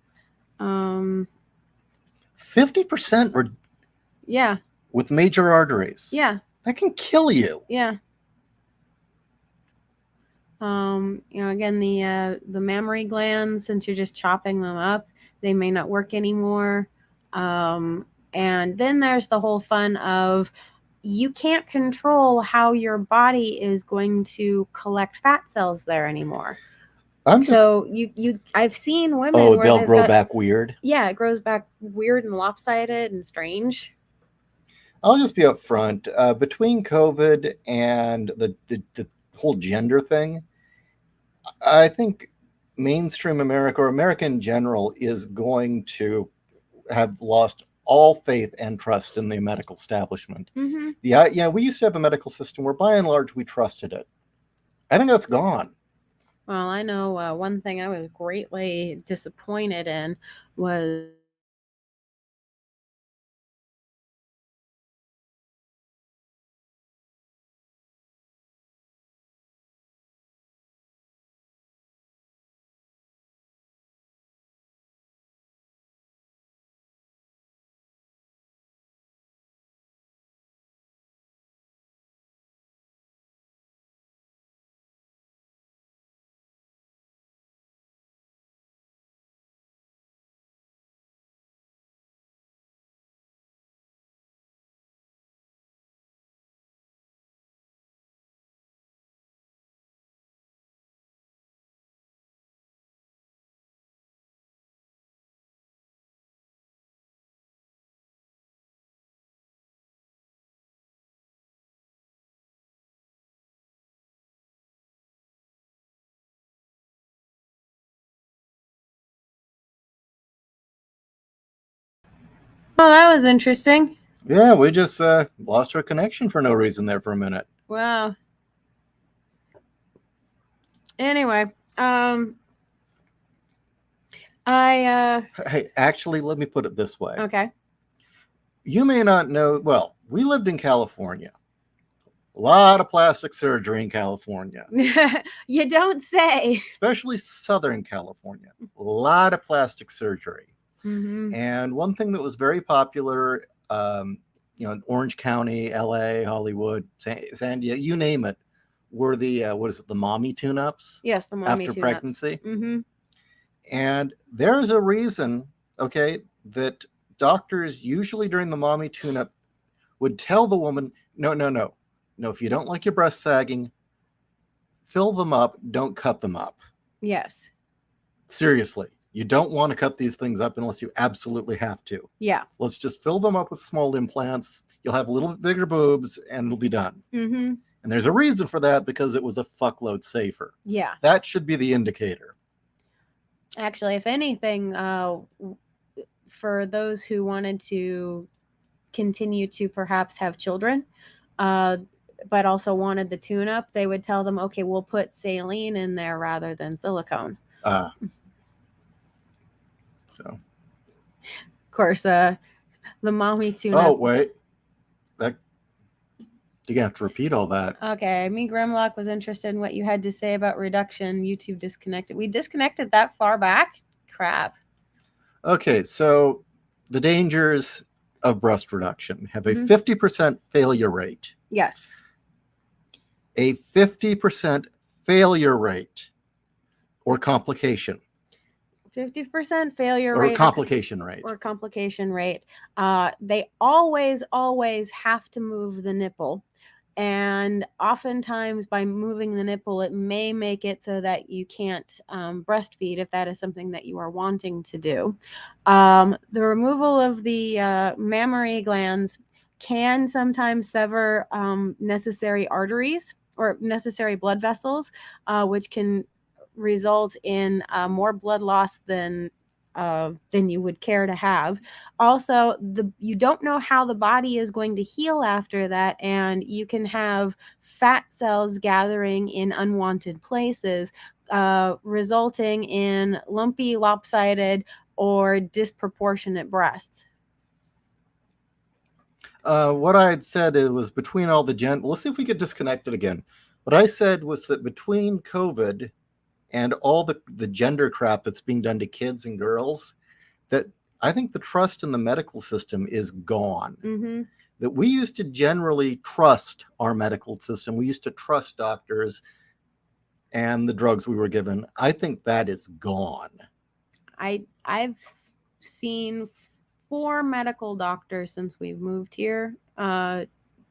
50%. Yeah. With major arteries. Yeah. That can kill you. Yeah. Again, the mammary glands, since you're just chopping them up, they may not work anymore. And then there's the whole fun of you can't control how your body is going to collect fat cells there anymore. I'm just. So I've seen women Oh, where they'll they've grow got, back weird. yeah, it grows back weird and lopsided and strange. I'll just be upfront. Between COVID and the whole gender thing, I think mainstream America or America in general is going to have lost all faith and trust in the medical establishment. Mm-hmm. Yeah, we used to have a medical system where by and large we trusted it. I think that's gone. Well, I know one thing I was greatly disappointed in was oh, that was interesting. Yeah, we just lost our connection for no reason there for a minute. Wow. Anyway, I Hey, actually, let me put it this way. okay. You may not know, well, we lived in California. A lot of plastic surgery in California, You don't say. especially Southern California. A lot of plastic surgery. Mm-hmm. And one thing that was very popular, in Orange County, LA, Hollywood, San Diego, you name it, were the, what is it, the mommy tune-ups? Yes, the mommy after tune-ups. pregnancy. Mm-hmm. And there's a reason, okay, that doctors usually during the mommy tune-up would tell the woman, no, if you don't like your breasts sagging, fill them up, don't cut them up. Yes. Seriously, you don't want to cut these things up unless you absolutely have to. Yeah. Let's just fill them up with small implants. You'll have a little bit bigger boobs and it'll be done. Mm-hmm. And there's a reason for that because it was a fuckload safer. Yeah. That should be the indicator. Actually, if anything, for those who wanted to continue to perhaps have children, but also wanted the tune-up, they would tell them, okay, we'll put saline in there rather than silicone. So. Of course, the mommy tune-up. Oh, wait. That you're gonna have to repeat all that. Okay, me Grimlock was interested in what you had to say about reduction. YouTube disconnected. We disconnected that far back? Crap. Okay, so the dangers of breast reduction have a Mhm. 50% failure rate. Yes. A 50% failure rate or complication. 50% failure or rate complication rate. or complication rate. They always have to move the nipple. And oftentimes by moving the nipple, it may make it so that you can't breastfeed if that is something that you are wanting to do. The removal of the mammary glands can sometimes sever necessary arteries or necessary blood vessels, which can result in more blood loss than you would care to have. Also, you don't know how the body is going to heal after that, and you can have fat cells gathering in unwanted places, resulting in lumpy, lopsided, or disproportionate breasts. What I had said it was between all the let's see if we get disconnected again. What I said was that between COVID and all the gender crap that's being done to kids and girls, that I think the trust in the medical system is gone. Mm-hmm. That we used to generally trust our medical system. We used to trust doctors and the drugs we were given. I think that is gone. I've seen 4 medical doctors since we've moved here to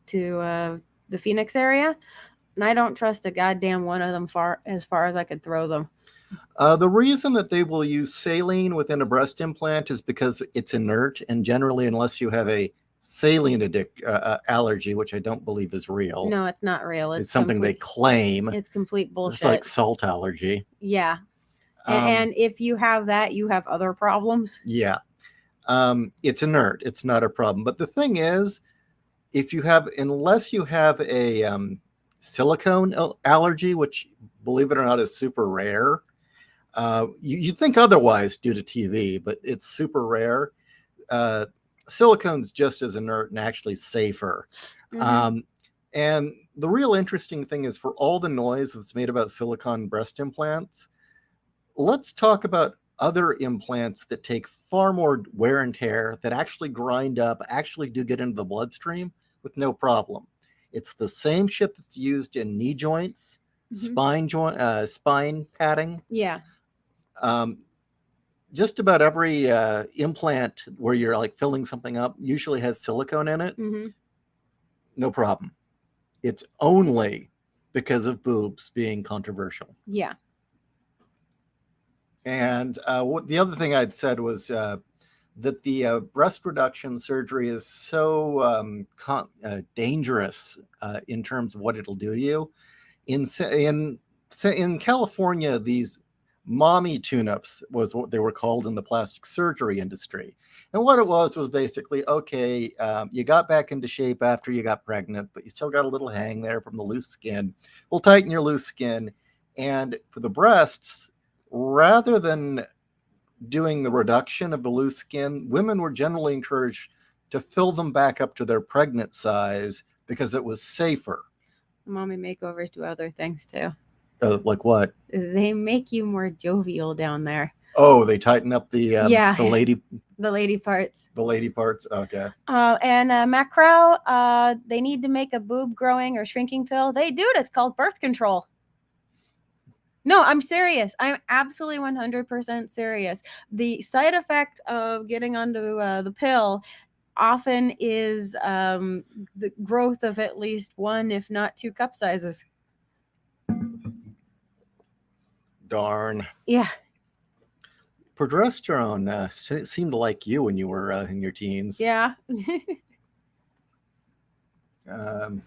the Phoenix area, and I don't trust a goddamn one of them as far as I could throw them. The reason that they will use saline within a breast implant is because it's inert, and generally, unless you have a saline allergy, which I don't believe is real, No, it's not real. it's something they complete, claim. it's complete It's bullshit. like salt allergy. Yeah. Um, And if you have that, you have other problems. yeah, it's inert. It's not a problem. But the thing is, unless you have a silicone allergy, which, believe it or not, is super rare. You'd think otherwise due to TV, but it's super rare. Uh, Silicone's just as inert and actually safer. And the real interesting thing is, for all the noise that's made about silicone breast implants, let's talk about other implants that take far more wear and tear, that actually grind up, actually do get into the bloodstream with no problem. It's the same shit that's used in knee joints, spine padding. Yeah. Just about every implant where you're like filling something up usually has silicone in it. No problem. It's only because of boobs being controversial. Yeah. And what the other thing I'd said was that the breast reduction surgery is so dangerous in terms of what it'll do to you. In California, these mommy tune-ups was what they were called in the plastic surgery industry. And what it was basically, okay, you got back into shape after you got pregnant, but you still got a little hang there from the loose skin. We'll tighten your loose skin. And for the breasts, rather than doing the reduction of the loose skin, women were generally encouraged to fill them back up to their pregnant size because it was safer. Mommy makeovers do other things too. Like what? They make you more jovial down there. Oh, they tighten up the lady parts. The lady parts. Okay. And macro, they need to make a boob growing or shrinking pill. They do it. It's called birth control. No, I'm serious. I'm absolutely 100% serious. The side effect of getting onto the pill often is the growth of at least 1, if not 2 cup sizes. Darn. Yeah. Progesterone seemed to like you when you were in your teens. Yeah. Oh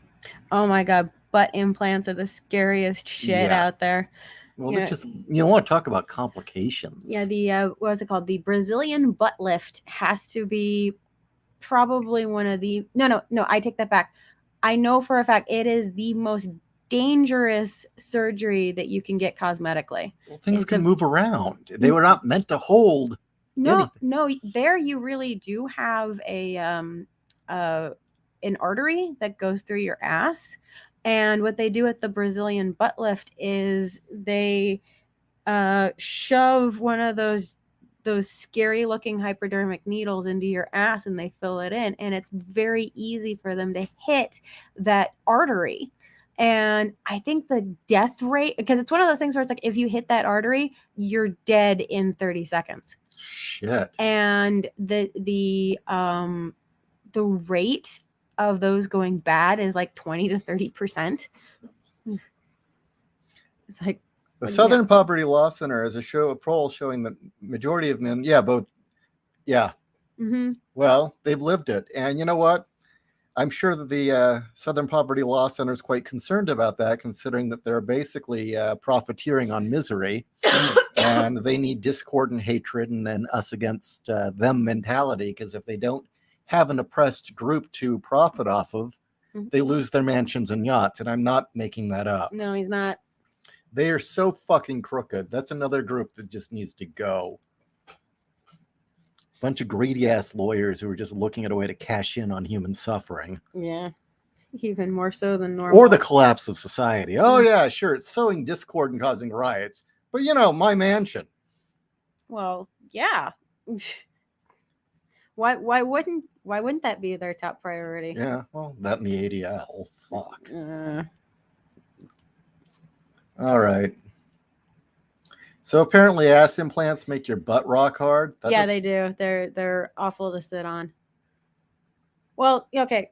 my God. Butt implants are the scariest shit out there. Well, you want to talk about complications. Yeah, the what's it called? The Brazilian butt lift has to be probably one of the no, I take that back. I know for a fact it is the most dangerous surgery that you can get cosmetically. Well, things can move around. They were not meant to hold. No, there you really do have an artery that goes through your ass. And what they do at the Brazilian butt lift is they shove one of those scary looking hypodermic needles into your ass and they fill it in, and it's very easy for them to hit that artery. And I think the death rate, because it's one of those things where it's like, if you hit that artery, you're dead in 30 seconds. Shit. And the rate of those going bad is like 20 to 30%. It's like, the Southern Poverty Law Center is a poll showing that majority of men, well, they've lived it. And you know what? I'm sure that the Southern Poverty Law Center is quite concerned about that, considering that they're basically profiteering on misery, and they need discord and hatred and then us against them mentality, because if they don't have an oppressed group to profit off of, they lose their mansions and yachts. And I'm not making that up. No, he's not. They are so fucking crooked. That's another group that just needs to go. Bunch of greedy ass lawyers who are just looking at a way to cash in on human suffering. Yeah. Even more so than normal. Or the collapse of society. Oh yeah, sure. It's sowing discord and causing riots. But my mansion. Well, yeah. Why wouldn't that be their top priority? Yeah, well, that and the ADL. Fuck. All right. So apparently ass implants make your butt rock hard. They do. They're awful to sit on. Well, okay.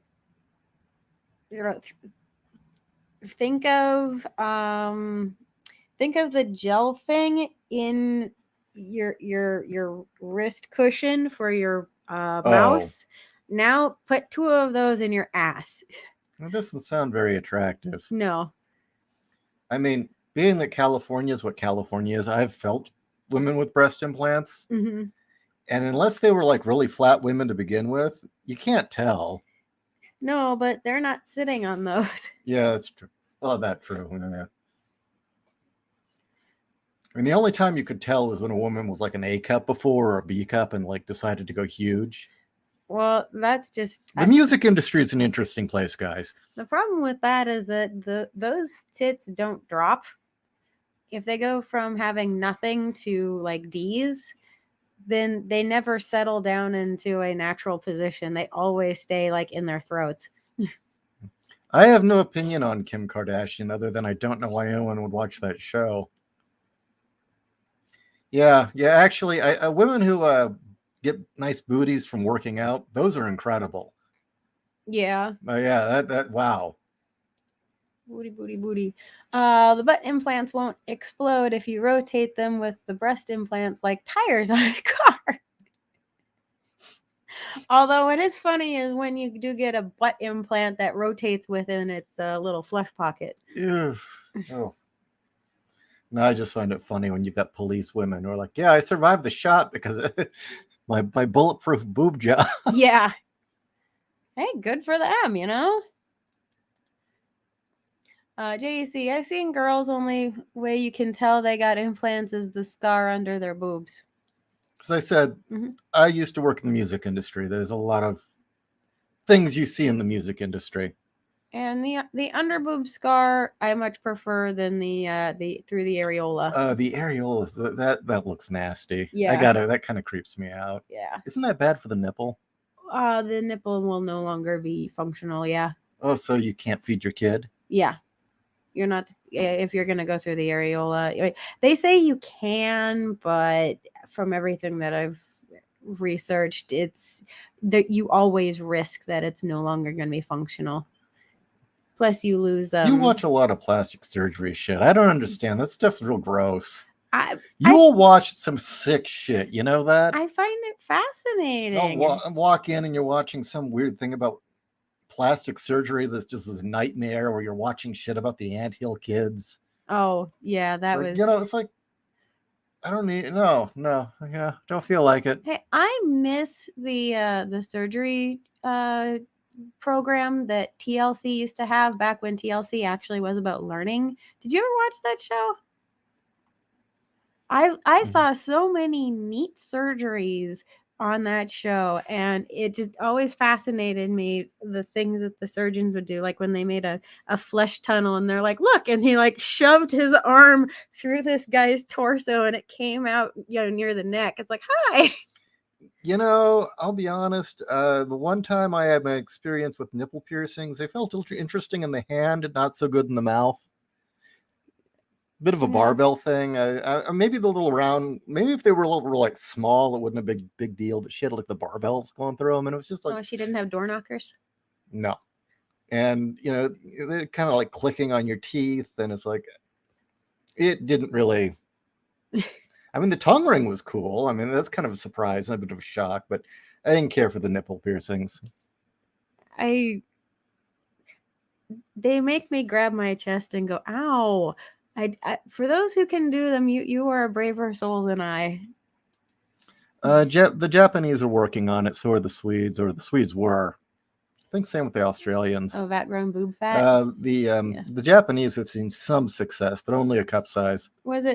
Think of Think of the gel thing in your wrist cushion for your mouse. Now put 2 of those in your ass. It doesn't sound very attractive. No. I mean, being that California is what California is, I've felt women with breast implants. Mm-hmm. And unless they were like really flat women to begin with, you can't tell. No, but they're not sitting on those. Yeah, that's true. Well, that's true. Yeah. I mean, the only time you could tell was when a woman was like an A cup before or a B cup and like decided to go huge. Well, that's just The music industry is an interesting place, guys. the problem with that is that those tits don't drop. If they go from having nothing to like D's, then they never settle down into a natural position. They always stay like in their throats. I have no opinion on Kim Kardashian other than I don't know why anyone would watch that show. Yeah. Actually, women who get nice booties from working out, those are incredible. Yeah. Yeah. That wow. Booty. The butt implants won't explode if you rotate them with the breast implants like tires on a car. Although what is funny is when you do get a butt implant that rotates within its little flesh pocket. Ew. Oh. No, I just find it funny when you've got police women who are like, yeah, I survived the shot because of my bulletproof boob job. Yeah. Hey, good for them, you know? JEC, I've seen girls only way you can tell they got implants is the scar under their boobs. As I said, I used to work in the music industry. There's a lot of things you see in the music industry. And the under boob scar, I much prefer than the through the areola. The areola, that looks nasty. Yeah. That kind of creeps me out. Yeah. Isn't that bad for the nipple? The nipple will no longer be functional. Yeah. Oh, so you can't feed your kid? Yeah. You're not, if you're going to go through the areola. They say you can, but from everything that I've researched, it's that you always risk that it's no longer going to be functional. Plus, you lose. You watch a lot of plastic surgery shit. I don't understand. That stuff's real gross. You will watch some sick shit. You know that? I find it fascinating. Walk in and you're watching some weird thing about plastic surgery that's just this nightmare where you're watching shit about the anthill kids. Oh, yeah, that was... You know, it's like, I don't need... No. Yeah, don't feel like it. Hey, I miss the surgery program that TLC used to have back when TLC actually was about learning. Did you ever watch that show? I saw so many neat surgeries on that show, and it just always fascinated me, the things that the surgeons would do, like when they made a flesh tunnel and they're like, look, and he like shoved his arm through this guy's torso and it came out, near the neck. It's like, hi. You know, I'll be honest, the one time I had my experience with nipple piercings, they felt interesting in the hand and not so good in the mouth. Bit of a barbell thing. Maybe the little round. Maybe if they were a little like small, it wouldn't have been a big deal. But she had like the barbells going through them, and it was just like. Oh, she didn't have door knockers. No, and they're kind of like clicking on your teeth, and it's like, it didn't really. I mean, the tongue ring was cool. I mean, that's kind of a surprise and a bit of a shock, but I didn't care for the nipple piercings. They make me grab my chest and go, ow. I for those who can do them, you are a braver soul than I. The Japanese are working on it, so are the Swedes, or the Swedes were. I think same with the Australians. Oh, vat-grown boob fat? The Japanese have seen some success, but only a cup size. Who was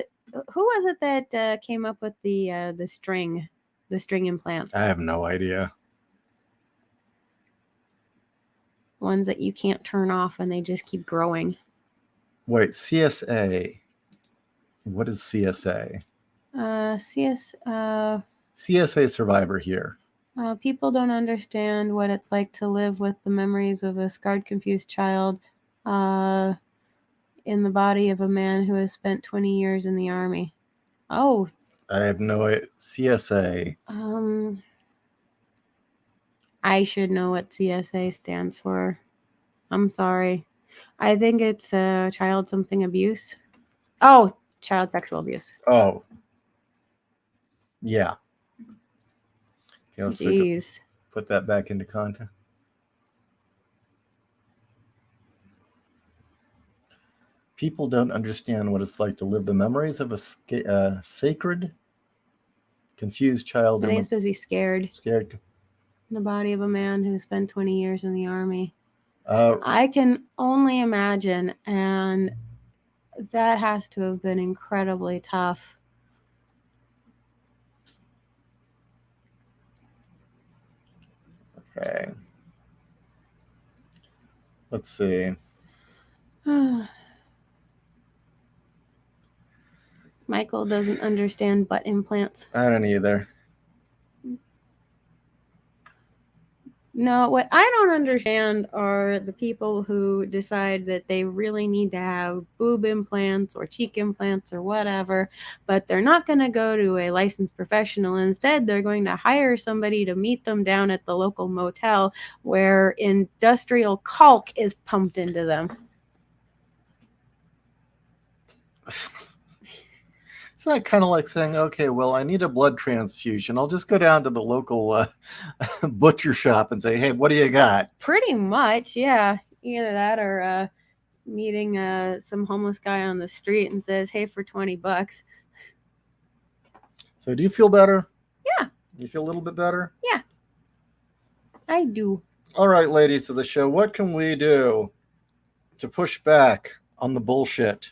it that came up with the string implants? I have no idea. Ones that you can't turn off and they just keep growing. Wait, CSA. What is CSA? CSA survivor here. People don't understand what it's like to live with the memories of a scarred, confused child in the body of a man who has spent 20 years in the army. Oh. I have no idea. CSA. I should know what CSA stands for. I'm sorry. I think it's child something abuse. Oh, child sexual abuse. Oh. Yeah. Okay, let's Jeez. put that back into context. People don't understand what it's like to live the memories of a sacred, confused child. I think it's supposed to be scared. Scared. In the body of a man who spent 20 years in the army. I can only imagine, and that has to have been incredibly tough. Okay. Let's see. Michael doesn't understand butt implants. I don't either. No, what I don't understand are the people who decide that they really need to have boob implants or cheek implants or whatever, but they're not going to go to a licensed professional. Instead, they're going to hire somebody to meet them down at the local motel where industrial caulk is pumped into them. It's not kind of like saying, okay, well, I need a blood transfusion. I'll just go down to the local butcher shop and say, hey, what do you got? Pretty much, yeah. Either that or meeting some homeless guy on the street and says, hey, for $20. So do you feel better? Yeah. You feel a little bit better? Yeah. I do. All right, ladies of the show, what can we do to push back on the bullshit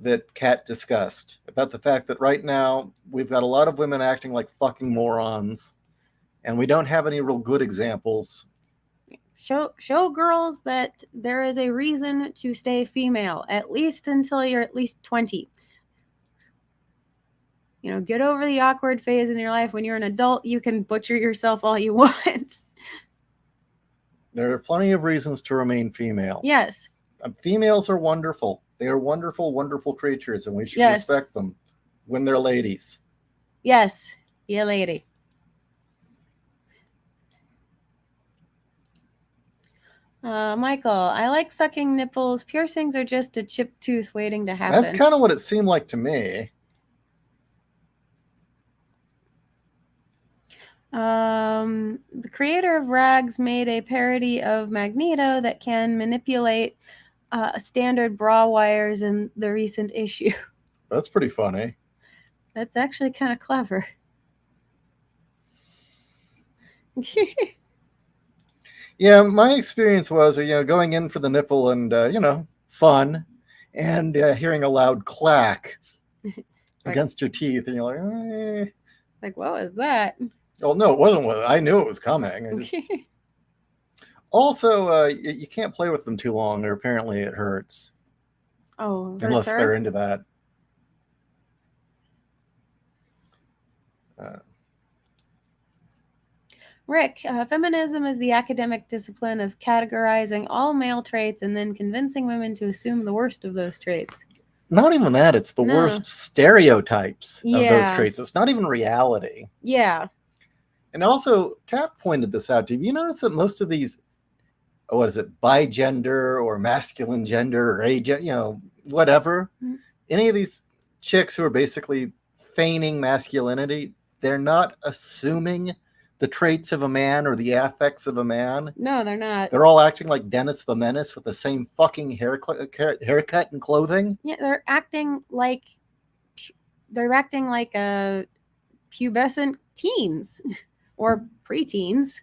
that Kat discussed about the fact that right now we've got a lot of women acting like fucking morons and we don't have any real good examples. Show girls that there is a reason to stay female, at least until you're at least 20. You know, get over the awkward phase in your life. When you're an adult, you can butcher yourself all you want. There are plenty of reasons to remain female. Yes. Females are wonderful. They are wonderful, wonderful creatures, and we should respect them when they're ladies. Yes. Yeah, lady. Michael, I like sucking nipples. Piercings are just a chipped tooth waiting to happen. That's kind of what it seemed like to me. The creator of Rags made a parody of Magneto that can manipulate standard bra wires in the recent issue. That's pretty funny. That's actually kind of clever. Yeah, my experience was, going in for the nipple and, fun, and hearing a loud clack against your teeth, and you're like, eh. Like, what was that? Oh, no, it wasn't. I knew it was coming. Also, you can't play with them too long, or apparently it hurts. Oh, unless they're into that. Rick, feminism is the academic discipline of categorizing all male traits and then convincing women to assume the worst of those traits. Not even that. It's the worst stereotypes of those traits. It's not even reality. Yeah. And also, Kat pointed this out to you. You notice that most of these, what is it, bigender or masculine gender or agender, whatever, any of these chicks who are basically feigning masculinity, they're not assuming the traits of a man or the affects of a man. No, they're not. They're all acting like Dennis the Menace with the same fucking haircut and clothing. Yeah, they're acting like pubescent teens or preteens.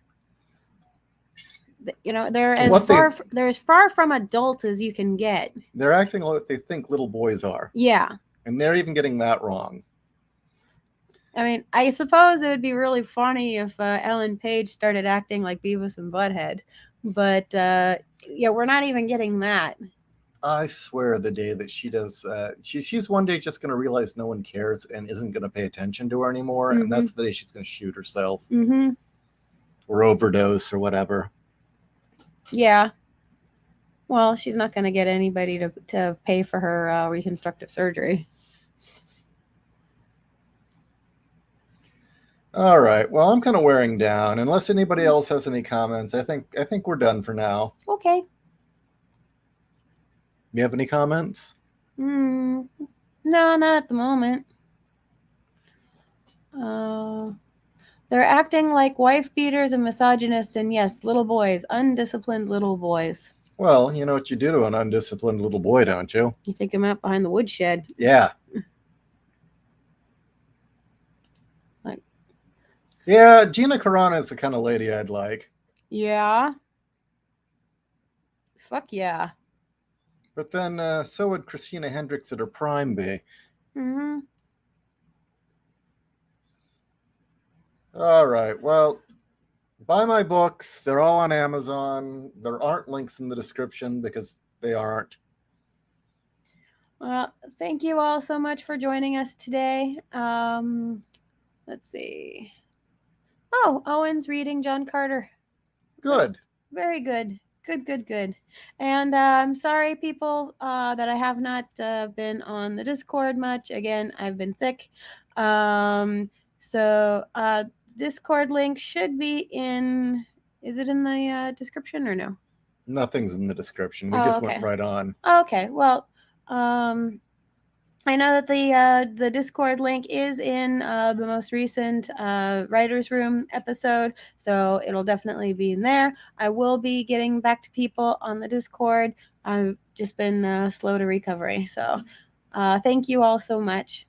They're as far from adults as you can get. They're acting like they think little boys are. Yeah. And they're even getting that wrong. I mean, I suppose it would be really funny if Ellen Page started acting like Beavis and Butthead. But, we're not even getting that. I swear the day that she does, she's one day just going to realize no one cares and isn't going to pay attention to her anymore. And that's the day she's going to shoot herself. Or overdose or whatever. Yeah. Well, she's not going to get anybody to pay for her reconstructive surgery. All right. Well, I'm kind of wearing down. Unless anybody else has any comments, I think we're done for now. Okay. You have any comments? No, not at the moment. They're acting like wife beaters and misogynists, and yes, little boys, undisciplined little boys. Well, you know what you do to an undisciplined little boy, don't you? You take him out behind the woodshed. Yeah. Like, yeah, Gina Carano is the kind of lady I'd like. yeah. Fuck yeah. But then so would Christina Hendricks at her prime be. Mm-hmm. All right. Well, buy my books. They're all on Amazon. There aren't links in the description because they aren't. Well, thank you all so much for joining us today. Let's see. Oh, Owen's reading John Carter. Good. Very good. Good. And I'm sorry, people, that I have not been on the Discord much. Again, I've been sick. So Discord link should be in. Is it in the description or no? Nothing's in the description. We Oh, just okay. went right on. Okay. Well, I know that the Discord link is in the most recent Writers Room episode, so it'll definitely be in there. I will be getting back to people on the Discord. I've just been slow to recovery, so thank you all so much.